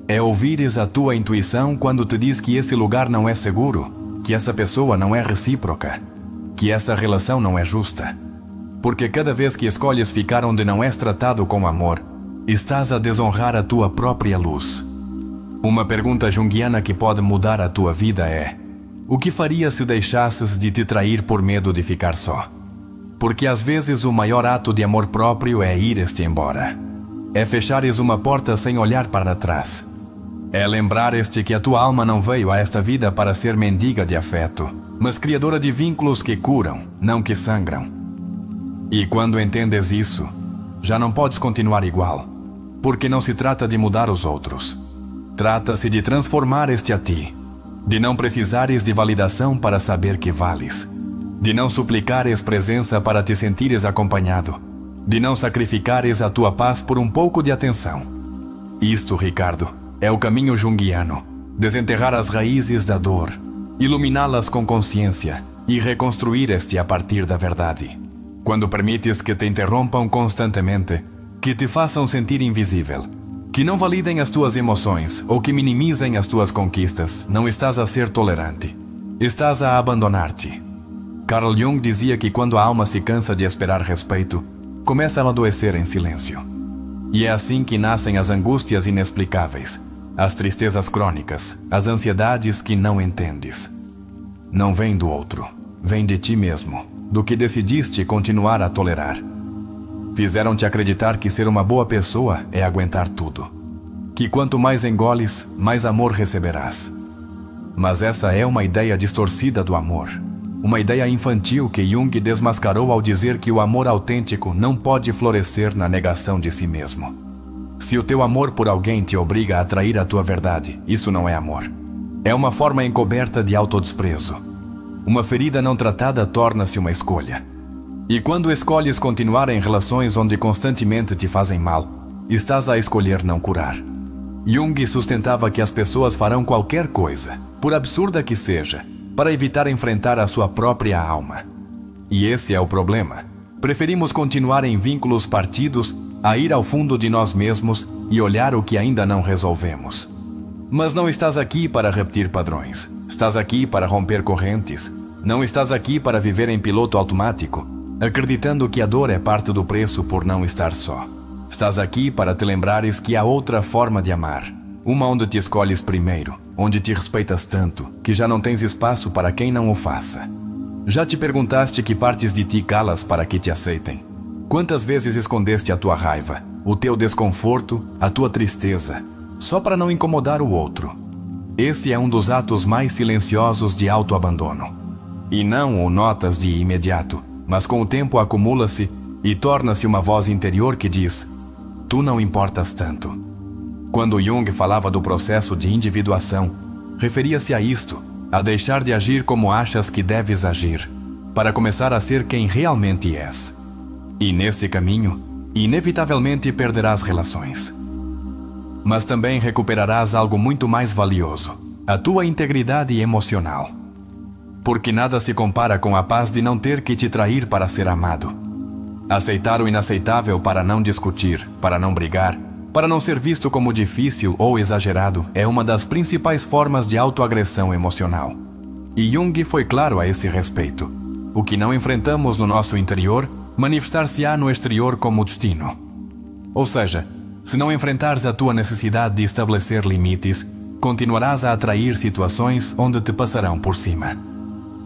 É ouvires a tua intuição quando te diz que esse lugar não é seguro, que essa pessoa não é recíproca, que essa relação não é justa. Porque cada vez que escolhes ficar onde não és tratado com amor, estás a desonrar a tua própria luz. Uma pergunta junguiana que pode mudar a tua vida é: o que farias se deixasses de te trair por medo de ficar só? Porque às vezes o maior ato de amor próprio é ir-te embora. É fechares uma porta sem olhar para trás. É lembrares-te que a tua alma não veio a esta vida para ser mendiga de afeto, mas criadora de vínculos que curam, não que sangram. E quando entendes isso, já não podes continuar igual, porque não se trata de mudar os outros. Trata-se de transformar este a ti. De não precisares de validação para saber que vales, de não suplicares presença para te sentires acompanhado, de não sacrificares a tua paz por um pouco de atenção. Isto, Ricardo, é o caminho junguiano: desenterrar as raízes da dor, iluminá-las com consciência e reconstruir este a partir da verdade. Quando permites que te interrompam constantemente, que te façam sentir invisível, que não validem as tuas emoções ou que minimizem as tuas conquistas, não estás a ser tolerante. Estás a abandonar-te. Carl Jung dizia que quando a alma se cansa de esperar respeito, começa a adoecer em silêncio. E é assim que nascem as angústias inexplicáveis, as tristezas crônicas, as ansiedades que não entendes. Não vem do outro, vem de ti mesmo, do que decidiste continuar a tolerar. Fizeram-te acreditar que ser uma boa pessoa é aguentar tudo, que quanto mais engoles, mais amor receberás. Mas essa é uma ideia distorcida do amor, uma ideia infantil que Jung desmascarou ao dizer que o amor autêntico não pode florescer na negação de si mesmo. Se o teu amor por alguém te obriga a trair a tua verdade, isso não é amor. É uma forma encoberta de autodesprezo. Uma ferida não tratada torna-se uma escolha. E quando escolhes continuar em relações onde constantemente te fazem mal, estás a escolher não curar. Jung sustentava que as pessoas farão qualquer coisa, por absurda que seja, para evitar enfrentar a sua própria alma. E esse é o problema. Preferimos continuar em vínculos partidos a ir ao fundo de nós mesmos e olhar o que ainda não resolvemos. Mas não estás aqui para repetir padrões. Estás aqui para romper correntes, Não estás aqui para viver em piloto automático, acreditando que a dor é parte do preço por não estar só. Estás aqui para te lembrares que há outra forma de amar. Uma onde te escolhes primeiro, onde te respeitas tanto, que já não tens espaço para quem não o faça. Já te perguntaste que partes de ti calas para que te aceitem? Quantas vezes escondeste a tua raiva, o teu desconforto, a tua tristeza, só para não incomodar o outro? Esse é um dos atos mais silenciosos de autoabandono. E não o notas de imediato, mas com o tempo acumula-se e torna-se uma voz interior que diz: tu não importas tanto. Quando Jung falava do processo de individuação, referia-se a isto, a deixar de agir como achas que deves agir, para começar a ser quem realmente és. E nesse caminho, inevitavelmente perderás relações. Mas também recuperarás algo muito mais valioso, a tua integridade emocional. Porque nada se compara com a paz de não ter que te trair para ser amado. Aceitar o inaceitável para não discutir, para não brigar, para não ser visto como difícil ou exagerado é uma das principais formas de autoagressão emocional. E Jung foi claro a esse respeito. O que não enfrentamos no nosso interior, manifestar-se-á no exterior como destino. Ou seja, se não enfrentares a tua necessidade de estabelecer limites, continuarás a atrair situações onde te passarão por cima.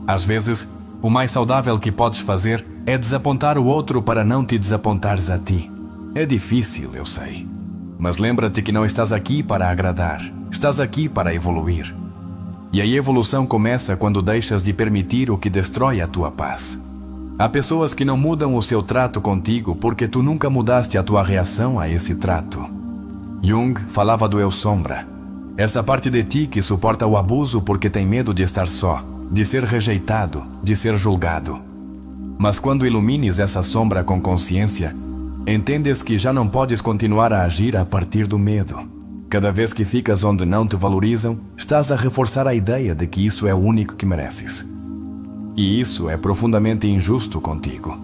Às vezes, o mais saudável que podes fazer é desapontar o outro para não te desapontares a ti. É difícil, eu sei. Mas lembra-te que não estás aqui para agradar, estás aqui para evoluir. E a evolução começa quando deixas de permitir o que destrói a tua paz. Há pessoas que não mudam o seu trato contigo porque tu nunca mudaste a tua reação a esse trato. Jung falava do eu sombra, essa parte de ti que suporta o abuso porque tem medo de estar só, de ser rejeitado, de ser julgado. Mas quando ilumines essa sombra com consciência, entendes que já não podes continuar a agir a partir do medo. Cada vez que ficas onde não te valorizam, estás a reforçar a ideia de que isso é o único que mereces. E isso é profundamente injusto contigo.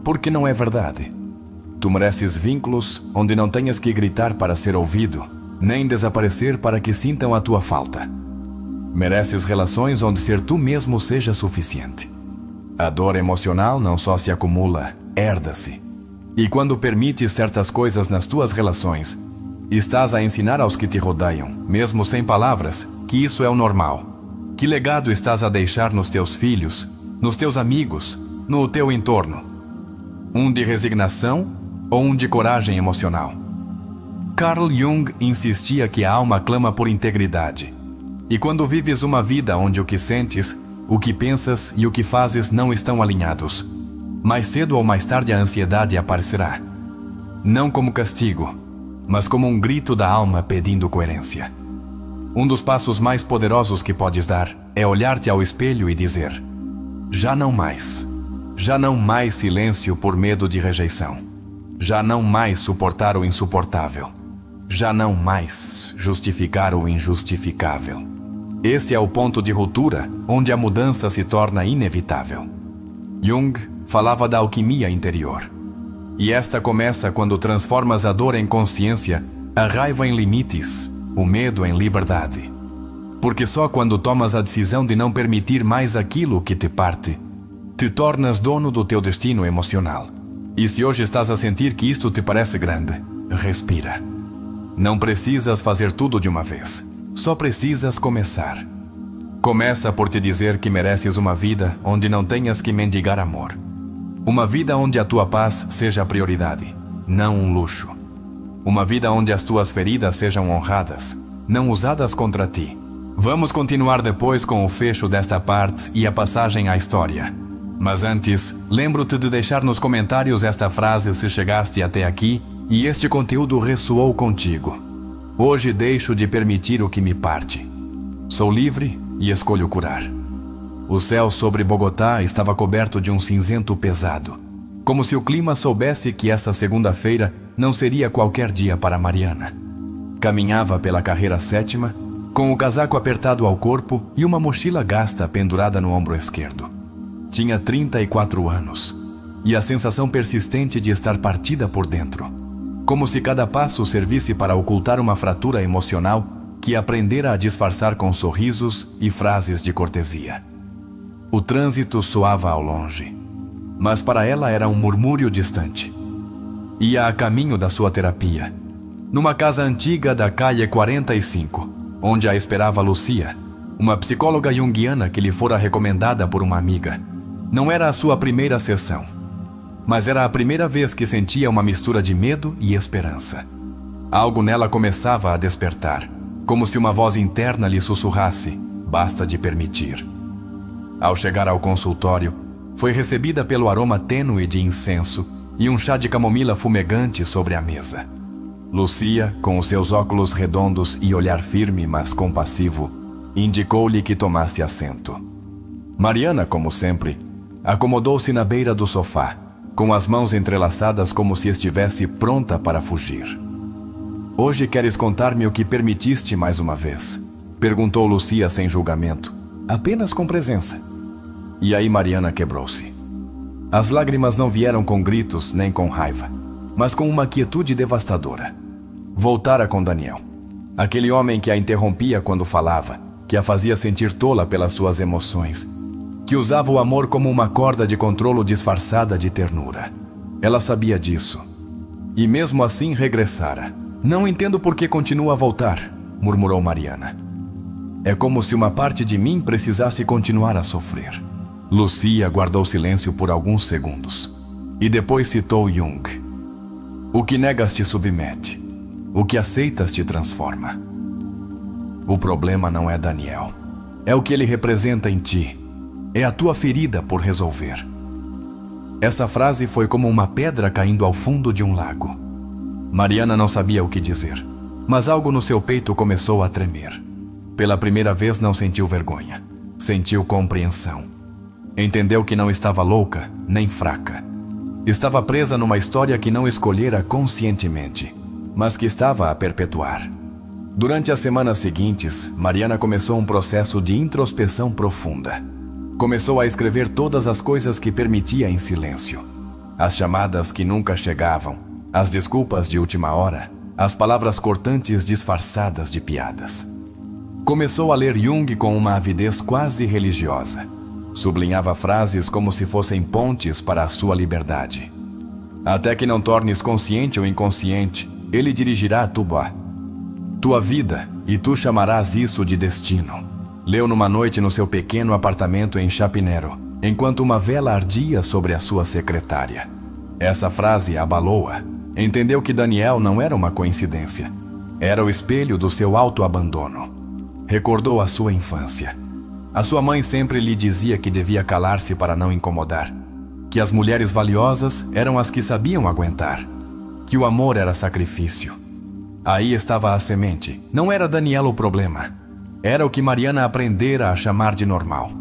Porque não é verdade. Tu mereces vínculos onde não tenhas que gritar para ser ouvido, nem desaparecer para que sintam a tua falta. Mereces relações onde ser tu mesmo seja suficiente. A dor emocional não só se acumula, herda-se. E quando permites certas coisas nas tuas relações, estás a ensinar aos que te rodeiam, mesmo sem palavras, que isso é o normal. Que legado estás a deixar nos teus filhos, nos teus amigos, no teu entorno? Um de resignação ou um de coragem emocional? Carl Jung insistia que a alma clama por integridade. E quando vives uma vida onde o que sentes, o que pensas e o que fazes não estão alinhados, mais cedo ou mais tarde a ansiedade aparecerá. Não como castigo, mas como um grito da alma pedindo coerência. Um dos passos mais poderosos que podes dar é olhar-te ao espelho e dizer: já não mais. Já não mais silêncio por medo de rejeição. Já não mais suportar o insuportável. Já não mais justificar o injustificável. Esse é o ponto de ruptura onde a mudança se torna inevitável. Jung falava da alquimia interior. E esta começa quando transformas a dor em consciência, a raiva em limites, o medo em liberdade. Porque só quando tomas a decisão de não permitir mais aquilo que te parte, te tornas dono do teu destino emocional. E se hoje estás a sentir que isto te parece grande, respira. Não precisas fazer tudo de uma vez. Só precisas começar. Começa por te dizer que mereces uma vida onde não tenhas que mendigar amor. Uma vida onde a tua paz seja a prioridade, não um luxo. Uma vida onde as tuas feridas sejam honradas, não usadas contra ti. Vamos continuar depois com o fecho desta parte e a passagem à história. Mas antes, lembro-te de deixar nos comentários esta frase se chegaste até aqui e este conteúdo ressoou contigo. Hoje deixo de permitir o que me parte. Sou livre e escolho curar. O céu sobre Bogotá estava coberto de um cinzento pesado, como se o clima soubesse que essa segunda-feira não seria qualquer dia para Mariana. Caminhava pela carreira 7ª, com o casaco apertado ao corpo e uma mochila gasta pendurada no ombro esquerdo. Tinha 34 anos, e a sensação persistente de estar partida por dentro, como se cada passo servisse para ocultar uma fratura emocional que aprendera a disfarçar com sorrisos e frases de cortesia. O trânsito soava ao longe, mas para ela era um murmúrio distante. Ia a caminho da sua terapia, numa casa antiga da Calle 45, onde a esperava Lucia, uma psicóloga junguiana que lhe fora recomendada por uma amiga. Não era a sua primeira sessão, mas era a primeira vez que sentia uma mistura de medo e esperança. Algo nela começava a despertar, como se uma voz interna lhe sussurrasse: basta de permitir. Ao chegar ao consultório, foi recebida pelo aroma tênue de incenso e um chá de camomila fumegante sobre a mesa. Lucia, com os seus óculos redondos e olhar firme, mas compassivo, indicou-lhe que tomasse assento. Mariana, como sempre, acomodou-se na beira do sofá, com as mãos entrelaçadas como se estivesse pronta para fugir. Hoje queres contar-me o que permitiste mais uma vez? Perguntou Lucia sem julgamento, apenas com presença. E aí Mariana quebrou-se. As lágrimas não vieram com gritos nem com raiva, mas com uma quietude devastadora. Voltara com Daniel, aquele homem que a interrompia quando falava, que a fazia sentir tola pelas suas emoções, que usava o amor como uma corda de controlo disfarçada de ternura. Ela sabia disso. E mesmo assim regressara. Não entendo por que continua a voltar, murmurou Mariana. É como se uma parte de mim precisasse continuar a sofrer. Lucia guardou silêncio por alguns segundos. E depois citou Jung. O que negas te submete. O que aceitas te transforma. O problema não é Daniel. É o que ele representa em ti. É a tua ferida por resolver. Essa frase foi como uma pedra caindo ao fundo de um lago. Mariana não sabia o que dizer, mas algo no seu peito começou a tremer. Pela primeira vez não sentiu vergonha. Sentiu compreensão. Entendeu que não estava louca, nem fraca. Estava presa numa história que não escolhera conscientemente, mas que estava a perpetuar. Durante as semanas seguintes, Mariana começou um processo de introspeção profunda. Começou a escrever todas as coisas que permitia em silêncio. As chamadas que nunca chegavam, as desculpas de última hora, as palavras cortantes disfarçadas de piadas. Começou a ler Jung com uma avidez quase religiosa. Sublinhava frases como se fossem pontes para a sua liberdade. Até que não tornes consciente ou inconsciente, ele dirigirá a tua vida, e tu chamarás isso de destino. Leu numa noite no seu pequeno apartamento em Chapinero, enquanto uma vela ardia sobre a sua secretária. Essa frase abalou-a. Entendeu que Daniel não era uma coincidência. Era o espelho do seu autoabandono. Recordou a sua infância. A sua mãe sempre lhe dizia que devia calar-se para não incomodar, que as mulheres valiosas eram as que sabiam aguentar, que o amor era sacrifício. Aí estava a semente. Não era Daniel o problema. Era o que Mariana aprendera a chamar de normal.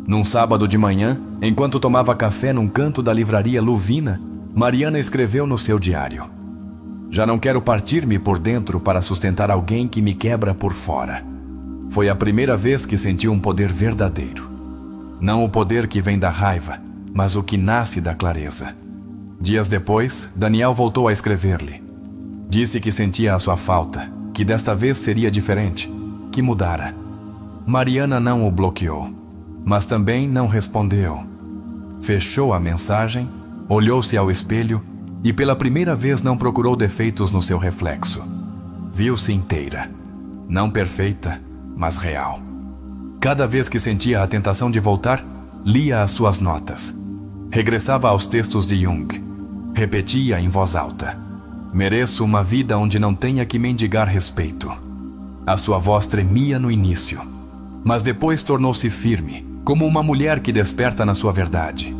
Num sábado de manhã, enquanto tomava café num canto da livraria Luvina, Mariana escreveu no seu diário: já não quero partir-me por dentro para sustentar alguém que me quebra por fora. Foi a primeira vez que senti um poder verdadeiro. Não o poder que vem da raiva, mas o que nasce da clareza. Dias depois, Daniel voltou a escrever-lhe. Disse que sentia a sua falta, que desta vez seria diferente, que mudara. Mariana não o bloqueou, mas também não respondeu. Fechou a mensagem, olhou-se ao espelho e pela primeira vez não procurou defeitos no seu reflexo. Viu-se inteira, não perfeita, mas real. Cada vez que sentia a tentação de voltar, lia as suas notas. Regressava aos textos de Jung. Repetia em voz alta: mereço uma vida onde não tenha que mendigar respeito. A sua voz tremia no início, mas depois tornou-se firme, como uma mulher que desperta na sua verdade.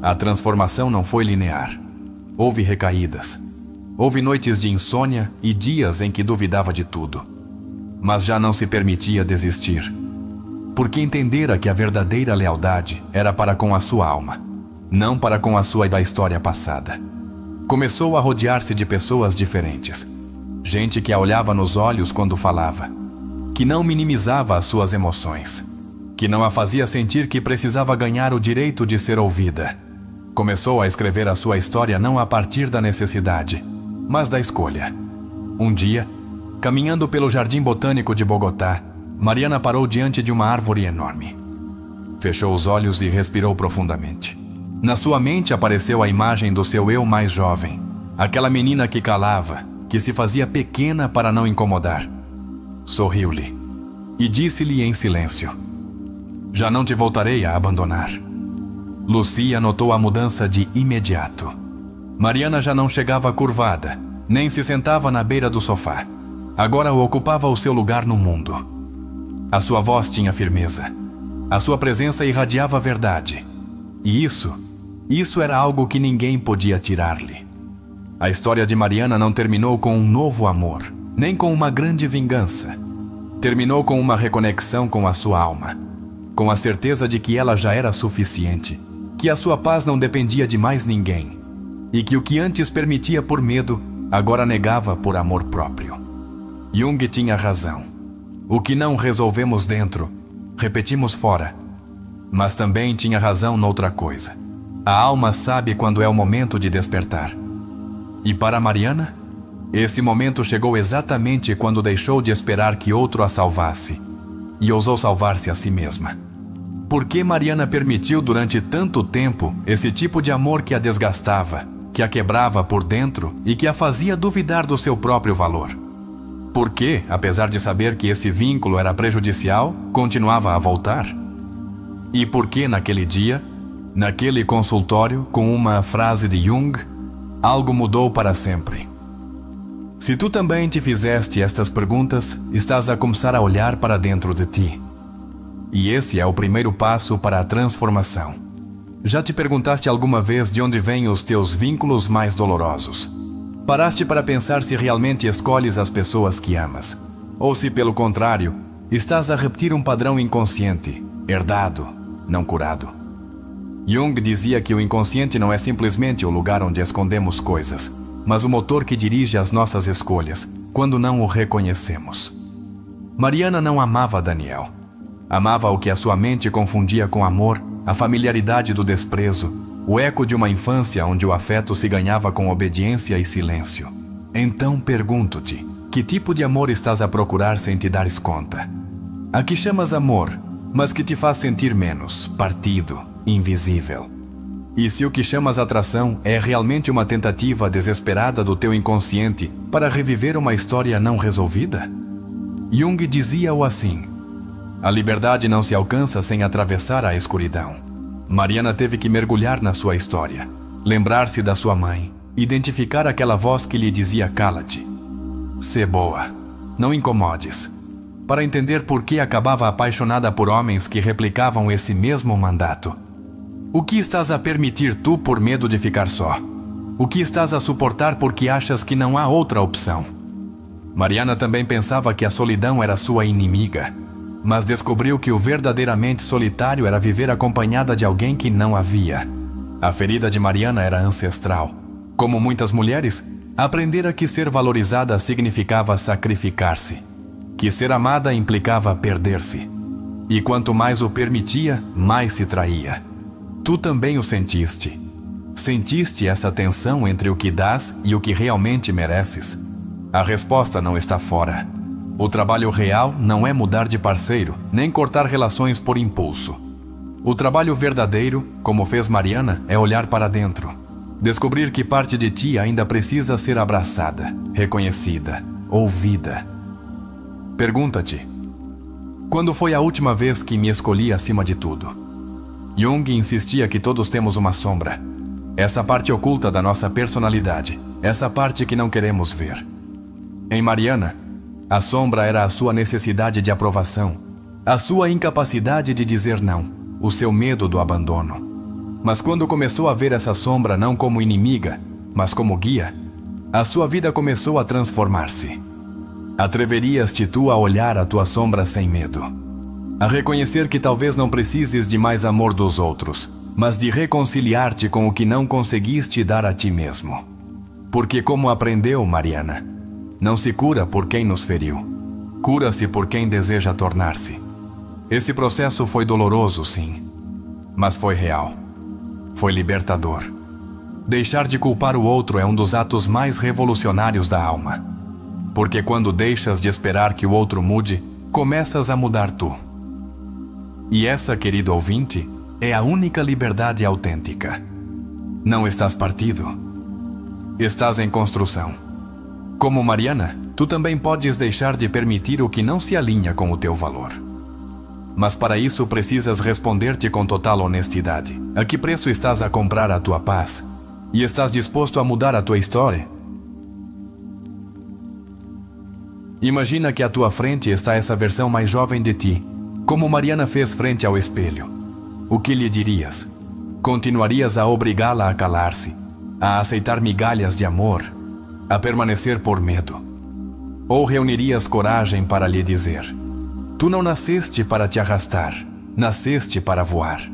A transformação não foi linear. Houve recaídas. Houve noites de insônia e dias em que duvidava de tudo. Mas já não se permitia desistir, porque entendera que a verdadeira lealdade era para com a sua alma, não para com a sua da história passada. Começou a rodear-se de pessoas diferentes. Gente que a olhava nos olhos quando falava, que não minimizava as suas emoções, que não a fazia sentir que precisava ganhar o direito de ser ouvida. Começou a escrever a sua história não a partir da necessidade, mas da escolha. Um dia, caminhando pelo Jardim Botânico de Bogotá, Mariana parou diante de uma árvore enorme. Fechou os olhos e respirou profundamente. Na sua mente apareceu a imagem do seu eu mais jovem, aquela menina que calava, que se fazia pequena para não incomodar. Sorriu-lhe e disse-lhe em silêncio: já não te voltarei a abandonar. Lucia notou a mudança de imediato. Mariana já não chegava curvada, nem se sentava na beira do sofá. Agora ocupava o seu lugar no mundo. A sua voz tinha firmeza. A sua presença irradiava a verdade. E isso era algo que ninguém podia tirar-lhe. A história de Mariana não terminou com um novo amor, nem com uma grande vingança. Terminou com uma reconexão com a sua alma, com a certeza de que ela já era suficiente, que a sua paz não dependia de mais ninguém, e que o que antes permitia por medo, agora negava por amor próprio. Jung tinha razão. O que não resolvemos dentro, repetimos fora. Mas também tinha razão noutra coisa. A alma sabe quando é o momento de despertar. E para Mariana, esse momento chegou exatamente quando deixou de esperar que outro a salvasse e ousou salvar-se a si mesma. Por que Mariana permitiu durante tanto tempo esse tipo de amor que a desgastava, que a quebrava por dentro e que a fazia duvidar do seu próprio valor? Por que, apesar de saber que esse vínculo era prejudicial, continuava a voltar? E por que naquele dia, naquele consultório, com uma frase de Jung, algo mudou para sempre? Se tu também te fizeste estas perguntas, estás a começar a olhar para dentro de ti. E esse é o primeiro passo para a transformação. Já te perguntaste alguma vez de onde vêm os teus vínculos mais dolorosos? Paraste para pensar se realmente escolhes as pessoas que amas, ou se, pelo contrário, estás a repetir um padrão inconsciente, herdado, não curado. Jung dizia que o inconsciente não é simplesmente o lugar onde escondemos coisas, mas o motor que dirige as nossas escolhas, quando não o reconhecemos. Mariana não amava Daniel. Amava o que a sua mente confundia com amor, a familiaridade do desprezo, o eco de uma infância onde o afeto se ganhava com obediência e silêncio. Então pergunto-te, que tipo de amor estás a procurar sem te dares conta? A que chamas amor, mas que te faz sentir menos, partido, invisível? E se o que chamas atração é realmente uma tentativa desesperada do teu inconsciente para reviver uma história não resolvida? Jung dizia-o assim: a liberdade não se alcança sem atravessar a escuridão. Mariana teve que mergulhar na sua história, lembrar-se da sua mãe, identificar aquela voz que lhe dizia: cala-te, sê boa, não incomodes, para entender por que acabava apaixonada por homens que replicavam esse mesmo mandato. O que estás a permitir tu por medo de ficar só? O que estás a suportar porque achas que não há outra opção? Mariana também pensava que a solidão era sua inimiga, mas descobriu que o verdadeiramente solitário era viver acompanhada de alguém que não havia. A ferida de Mariana era ancestral. Como muitas mulheres, aprendera que ser valorizada significava sacrificar-se, que ser amada implicava perder-se. E quanto mais o permitia, mais se traía. Tu também o sentiste. Sentiste essa tensão entre o que dás e o que realmente mereces? A resposta não está fora. O trabalho real não é mudar de parceiro, nem cortar relações por impulso. O trabalho verdadeiro, como fez Mariana, é olhar para dentro. Descobrir que parte de ti ainda precisa ser abraçada, reconhecida, ouvida. Pergunta-te: quando foi a última vez que me escolhi acima de tudo? Jung insistia que todos temos uma sombra. Essa parte oculta da nossa personalidade, essa parte que não queremos ver. Em Mariana, a sombra era a sua necessidade de aprovação, a sua incapacidade de dizer não, o seu medo do abandono. Mas quando começou a ver essa sombra não como inimiga, mas como guia, a sua vida começou a transformar-se. Atreverias-te tu a olhar a tua sombra sem medo, a reconhecer que talvez não precises de mais amor dos outros, mas de reconciliar-te com o que não conseguiste dar a ti mesmo. Porque, como aprendeu Mariana, não se cura por quem nos feriu, cura-se por quem deseja tornar-se. Esse processo foi doloroso, sim, mas foi real. Foi libertador. Deixar de culpar o outro é um dos atos mais revolucionários da alma. Porque quando deixas de esperar que o outro mude, começas a mudar tu. E essa, querido ouvinte, é a única liberdade autêntica. Não estás partido. Estás em construção. Como Mariana, tu também podes deixar de permitir o que não se alinha com o teu valor. Mas para isso precisas responder-te com total honestidade. A que preço estás a comprar a tua paz? E estás disposto a mudar a tua história? Imagina que à tua frente está essa versão mais jovem de ti, como Mariana fez frente ao espelho. O que lhe dirias? Continuarias a obrigá-la a calar-se, a aceitar migalhas de amor, a permanecer por medo? Ou reunirias coragem para lhe dizer: tu não nasceste para te arrastar, nasceste para voar.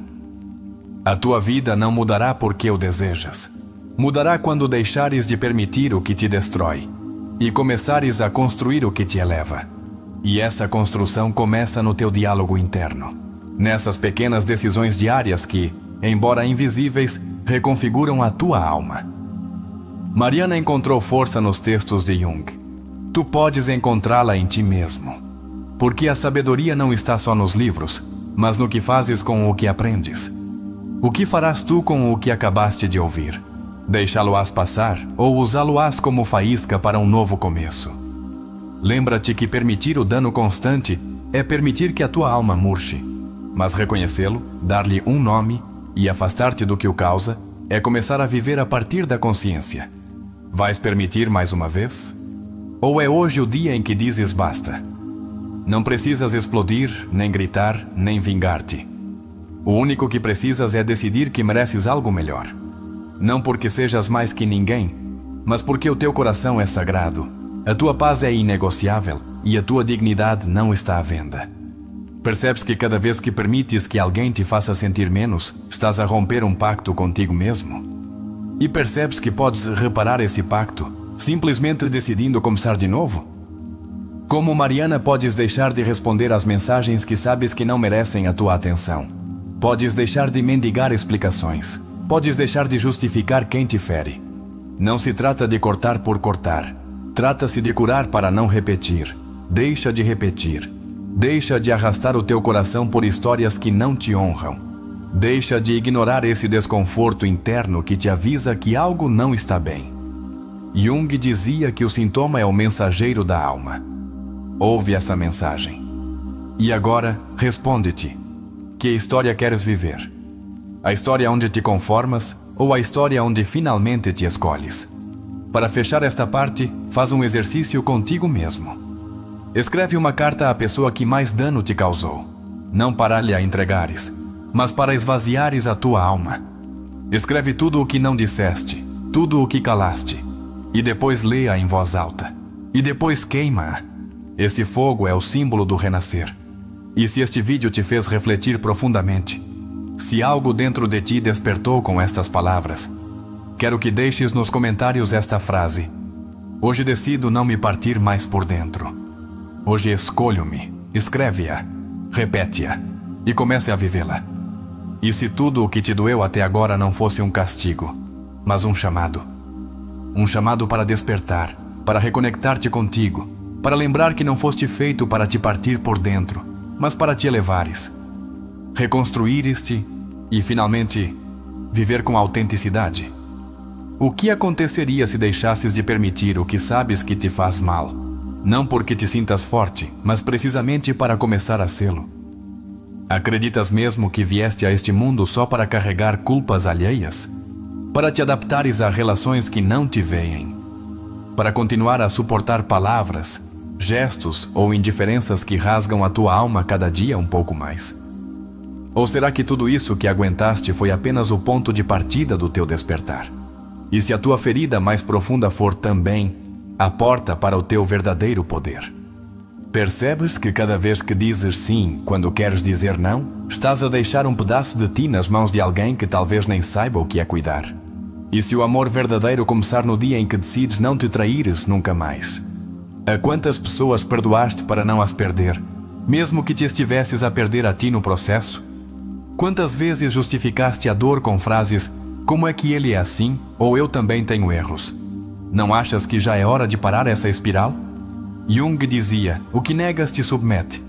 A tua vida não mudará porque o desejas. Mudará quando deixares de permitir o que te destrói e começares a construir o que te eleva. E essa construção começa no teu diálogo interno, nessas pequenas decisões diárias que, embora invisíveis, reconfiguram a tua alma. Mariana encontrou força nos textos de Jung. Tu podes encontrá-la em ti mesmo, porque a sabedoria não está só nos livros, mas no que fazes com o que aprendes. O que farás tu com o que acabaste de ouvir? Deixá-lo-ás passar ou usá-lo-ás como faísca para um novo começo? Lembra-te que permitir o dano constante é permitir que a tua alma murche, mas reconhecê-lo, dar-lhe um nome e afastar-te do que o causa é começar a viver a partir da consciência. Vais permitir mais uma vez? Ou é hoje o dia em que dizes basta? Não precisas explodir, nem gritar, nem vingar-te. O único que precisas é decidir que mereces algo melhor. Não porque sejas mais que ninguém, mas porque o teu coração é sagrado, a tua paz é inegociável e a tua dignidade não está à venda. Percebes que cada vez que permites que alguém te faça sentir menos, estás a romper um pacto contigo mesmo? E percebes que podes reparar esse pacto, simplesmente decidindo começar de novo? Como Mariana, podes deixar de responder às mensagens que sabes que não merecem a tua atenção. Podes deixar de mendigar explicações. Podes deixar de justificar quem te fere. Não se trata de cortar por cortar. Trata-se de curar para não repetir. Deixa de repetir. Deixa de arrastar o teu coração por histórias que não te honram. Deixa de ignorar esse desconforto interno que te avisa que algo não está bem. Jung dizia que o sintoma é o mensageiro da alma. Ouve essa mensagem. E agora, responde-te. Que história queres viver? A história onde te conformas ou a história onde finalmente te escolhes? Para fechar esta parte, faz um exercício contigo mesmo. Escreve uma carta à pessoa que mais dano te causou, não para lhe a entregares, mas para esvaziares a tua alma. Escreve tudo o que não disseste, tudo o que calaste, e depois lê-a em voz alta, e depois queima-a. Esse fogo é o símbolo do renascer. E se este vídeo te fez refletir profundamente, se algo dentro de ti despertou com estas palavras, quero que deixes nos comentários esta frase: hoje decido não me partir mais por dentro. Hoje escolho-me. Escreve-a, repete-a e comece a vivê-la. E se tudo o que te doeu até agora não fosse um castigo, mas um chamado para despertar, para reconectar-te contigo, para lembrar que não foste feito para te partir por dentro, mas para te elevares, reconstruires-te e, finalmente, viver com autenticidade. O que aconteceria se deixasses de permitir o que sabes que te faz mal? Não porque te sintas forte, mas precisamente para começar a sê-lo. Acreditas mesmo que vieste a este mundo só para carregar culpas alheias? Para te adaptares a relações que não te veem? Para continuar a suportar palavras, gestos ou indiferenças que rasgam a tua alma cada dia um pouco mais? Ou será que tudo isso que aguentaste foi apenas o ponto de partida do teu despertar? E se a tua ferida mais profunda for também a porta para o teu verdadeiro poder? Percebes que cada vez que dizes sim quando queres dizer não, estás a deixar um pedaço de ti nas mãos de alguém que talvez nem saiba o que é cuidar? E se o amor verdadeiro começar no dia em que decides não te traíres nunca mais? A quantas pessoas perdoaste para não as perder, mesmo que te estivesses a perder a ti no processo? Quantas vezes justificaste a dor com frases: como é que ele é assim, ou eu também tenho erros? Não achas que já é hora de parar essa espiral? Jung dizia: o que negas te submete,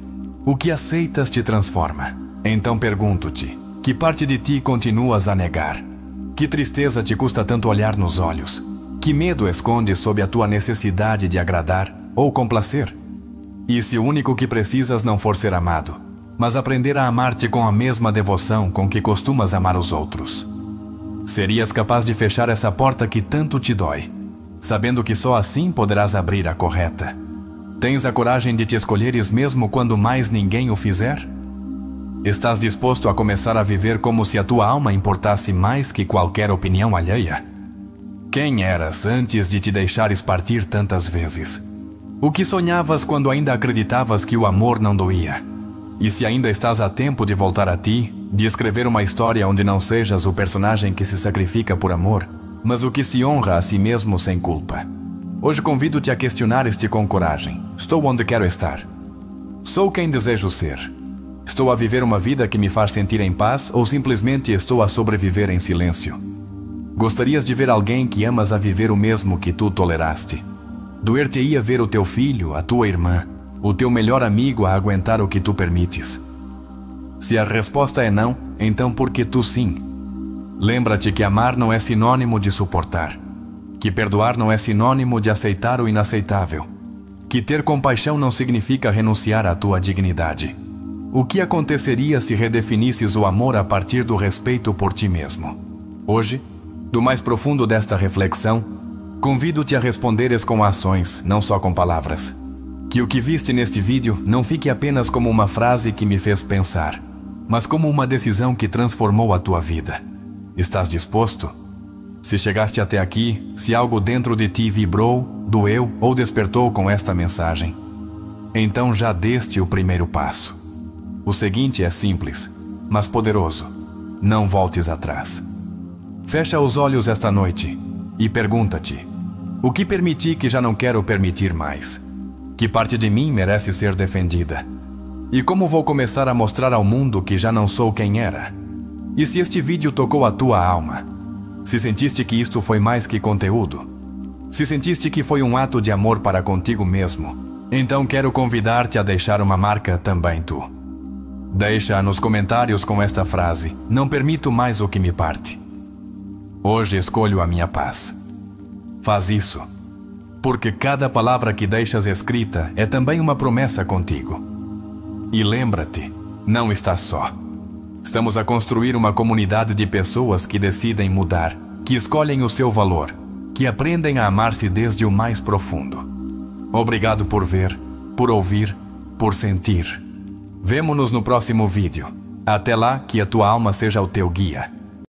o que aceitas te transforma. Então pergunto-te, que parte de ti continuas a negar? Que tristeza te custa tanto olhar nos olhos? Que medo escondes sob a tua necessidade de agradar ou complacer? E se o único que precisas não for ser amado, mas aprender a amar-te com a mesma devoção com que costumas amar os outros? Serias capaz de fechar essa porta que tanto te dói, sabendo que só assim poderás abrir a correta? Tens a coragem de te escolheres mesmo quando mais ninguém o fizer? Estás disposto a começar a viver como se a tua alma importasse mais que qualquer opinião alheia? Quem eras antes de te deixares partir tantas vezes? O que sonhavas quando ainda acreditavas que o amor não doía? E se ainda estás a tempo de voltar a ti, de escrever uma história onde não sejas o personagem que se sacrifica por amor, mas o que se honra a si mesmo sem culpa? Hoje convido-te a questionar-te com coragem. Estou onde quero estar? Sou quem desejo ser? Estou a viver uma vida que me faz sentir em paz ou simplesmente estou a sobreviver em silêncio? Gostarias de ver alguém que amas a viver o mesmo que tu toleraste? Doer-te-ia ver o teu filho, a tua irmã, o teu melhor amigo a aguentar o que tu permites? Se a resposta é não, então por que tu sim? Lembra-te que amar não é sinônimo de suportar, que perdoar não é sinônimo de aceitar o inaceitável, que ter compaixão não significa renunciar à tua dignidade. O que aconteceria se redefinisses o amor a partir do respeito por ti mesmo? Hoje, do mais profundo desta reflexão, convido-te a responderes com ações, não só com palavras. Que o que viste neste vídeo não fique apenas como uma frase que me fez pensar, mas como uma decisão que transformou a tua vida. Estás disposto? Se chegaste até aqui, se algo dentro de ti vibrou, doeu ou despertou com esta mensagem, então já deste o primeiro passo. O seguinte é simples, mas poderoso. Não voltes atrás. Fecha os olhos esta noite e pergunta-te: o que permiti que já não quero permitir mais? Que parte de mim merece ser defendida? E como vou começar a mostrar ao mundo que já não sou quem era? E se este vídeo tocou a tua alma? Se sentiste que isto foi mais que conteúdo? Se sentiste que foi um ato de amor para contigo mesmo? Então quero convidar-te a deixar uma marca também tu. Deixa nos comentários com esta frase: não permito mais o que me parte. Hoje escolho a minha paz. Faz isso, porque cada palavra que deixas escrita é também uma promessa contigo. E lembra-te, não estás só. Estamos a construir uma comunidade de pessoas que decidem mudar, que escolhem o seu valor, que aprendem a amar-se desde o mais profundo. Obrigado por ver, por ouvir, por sentir. Vemo-nos no próximo vídeo. Até lá, que a tua alma seja o teu guia.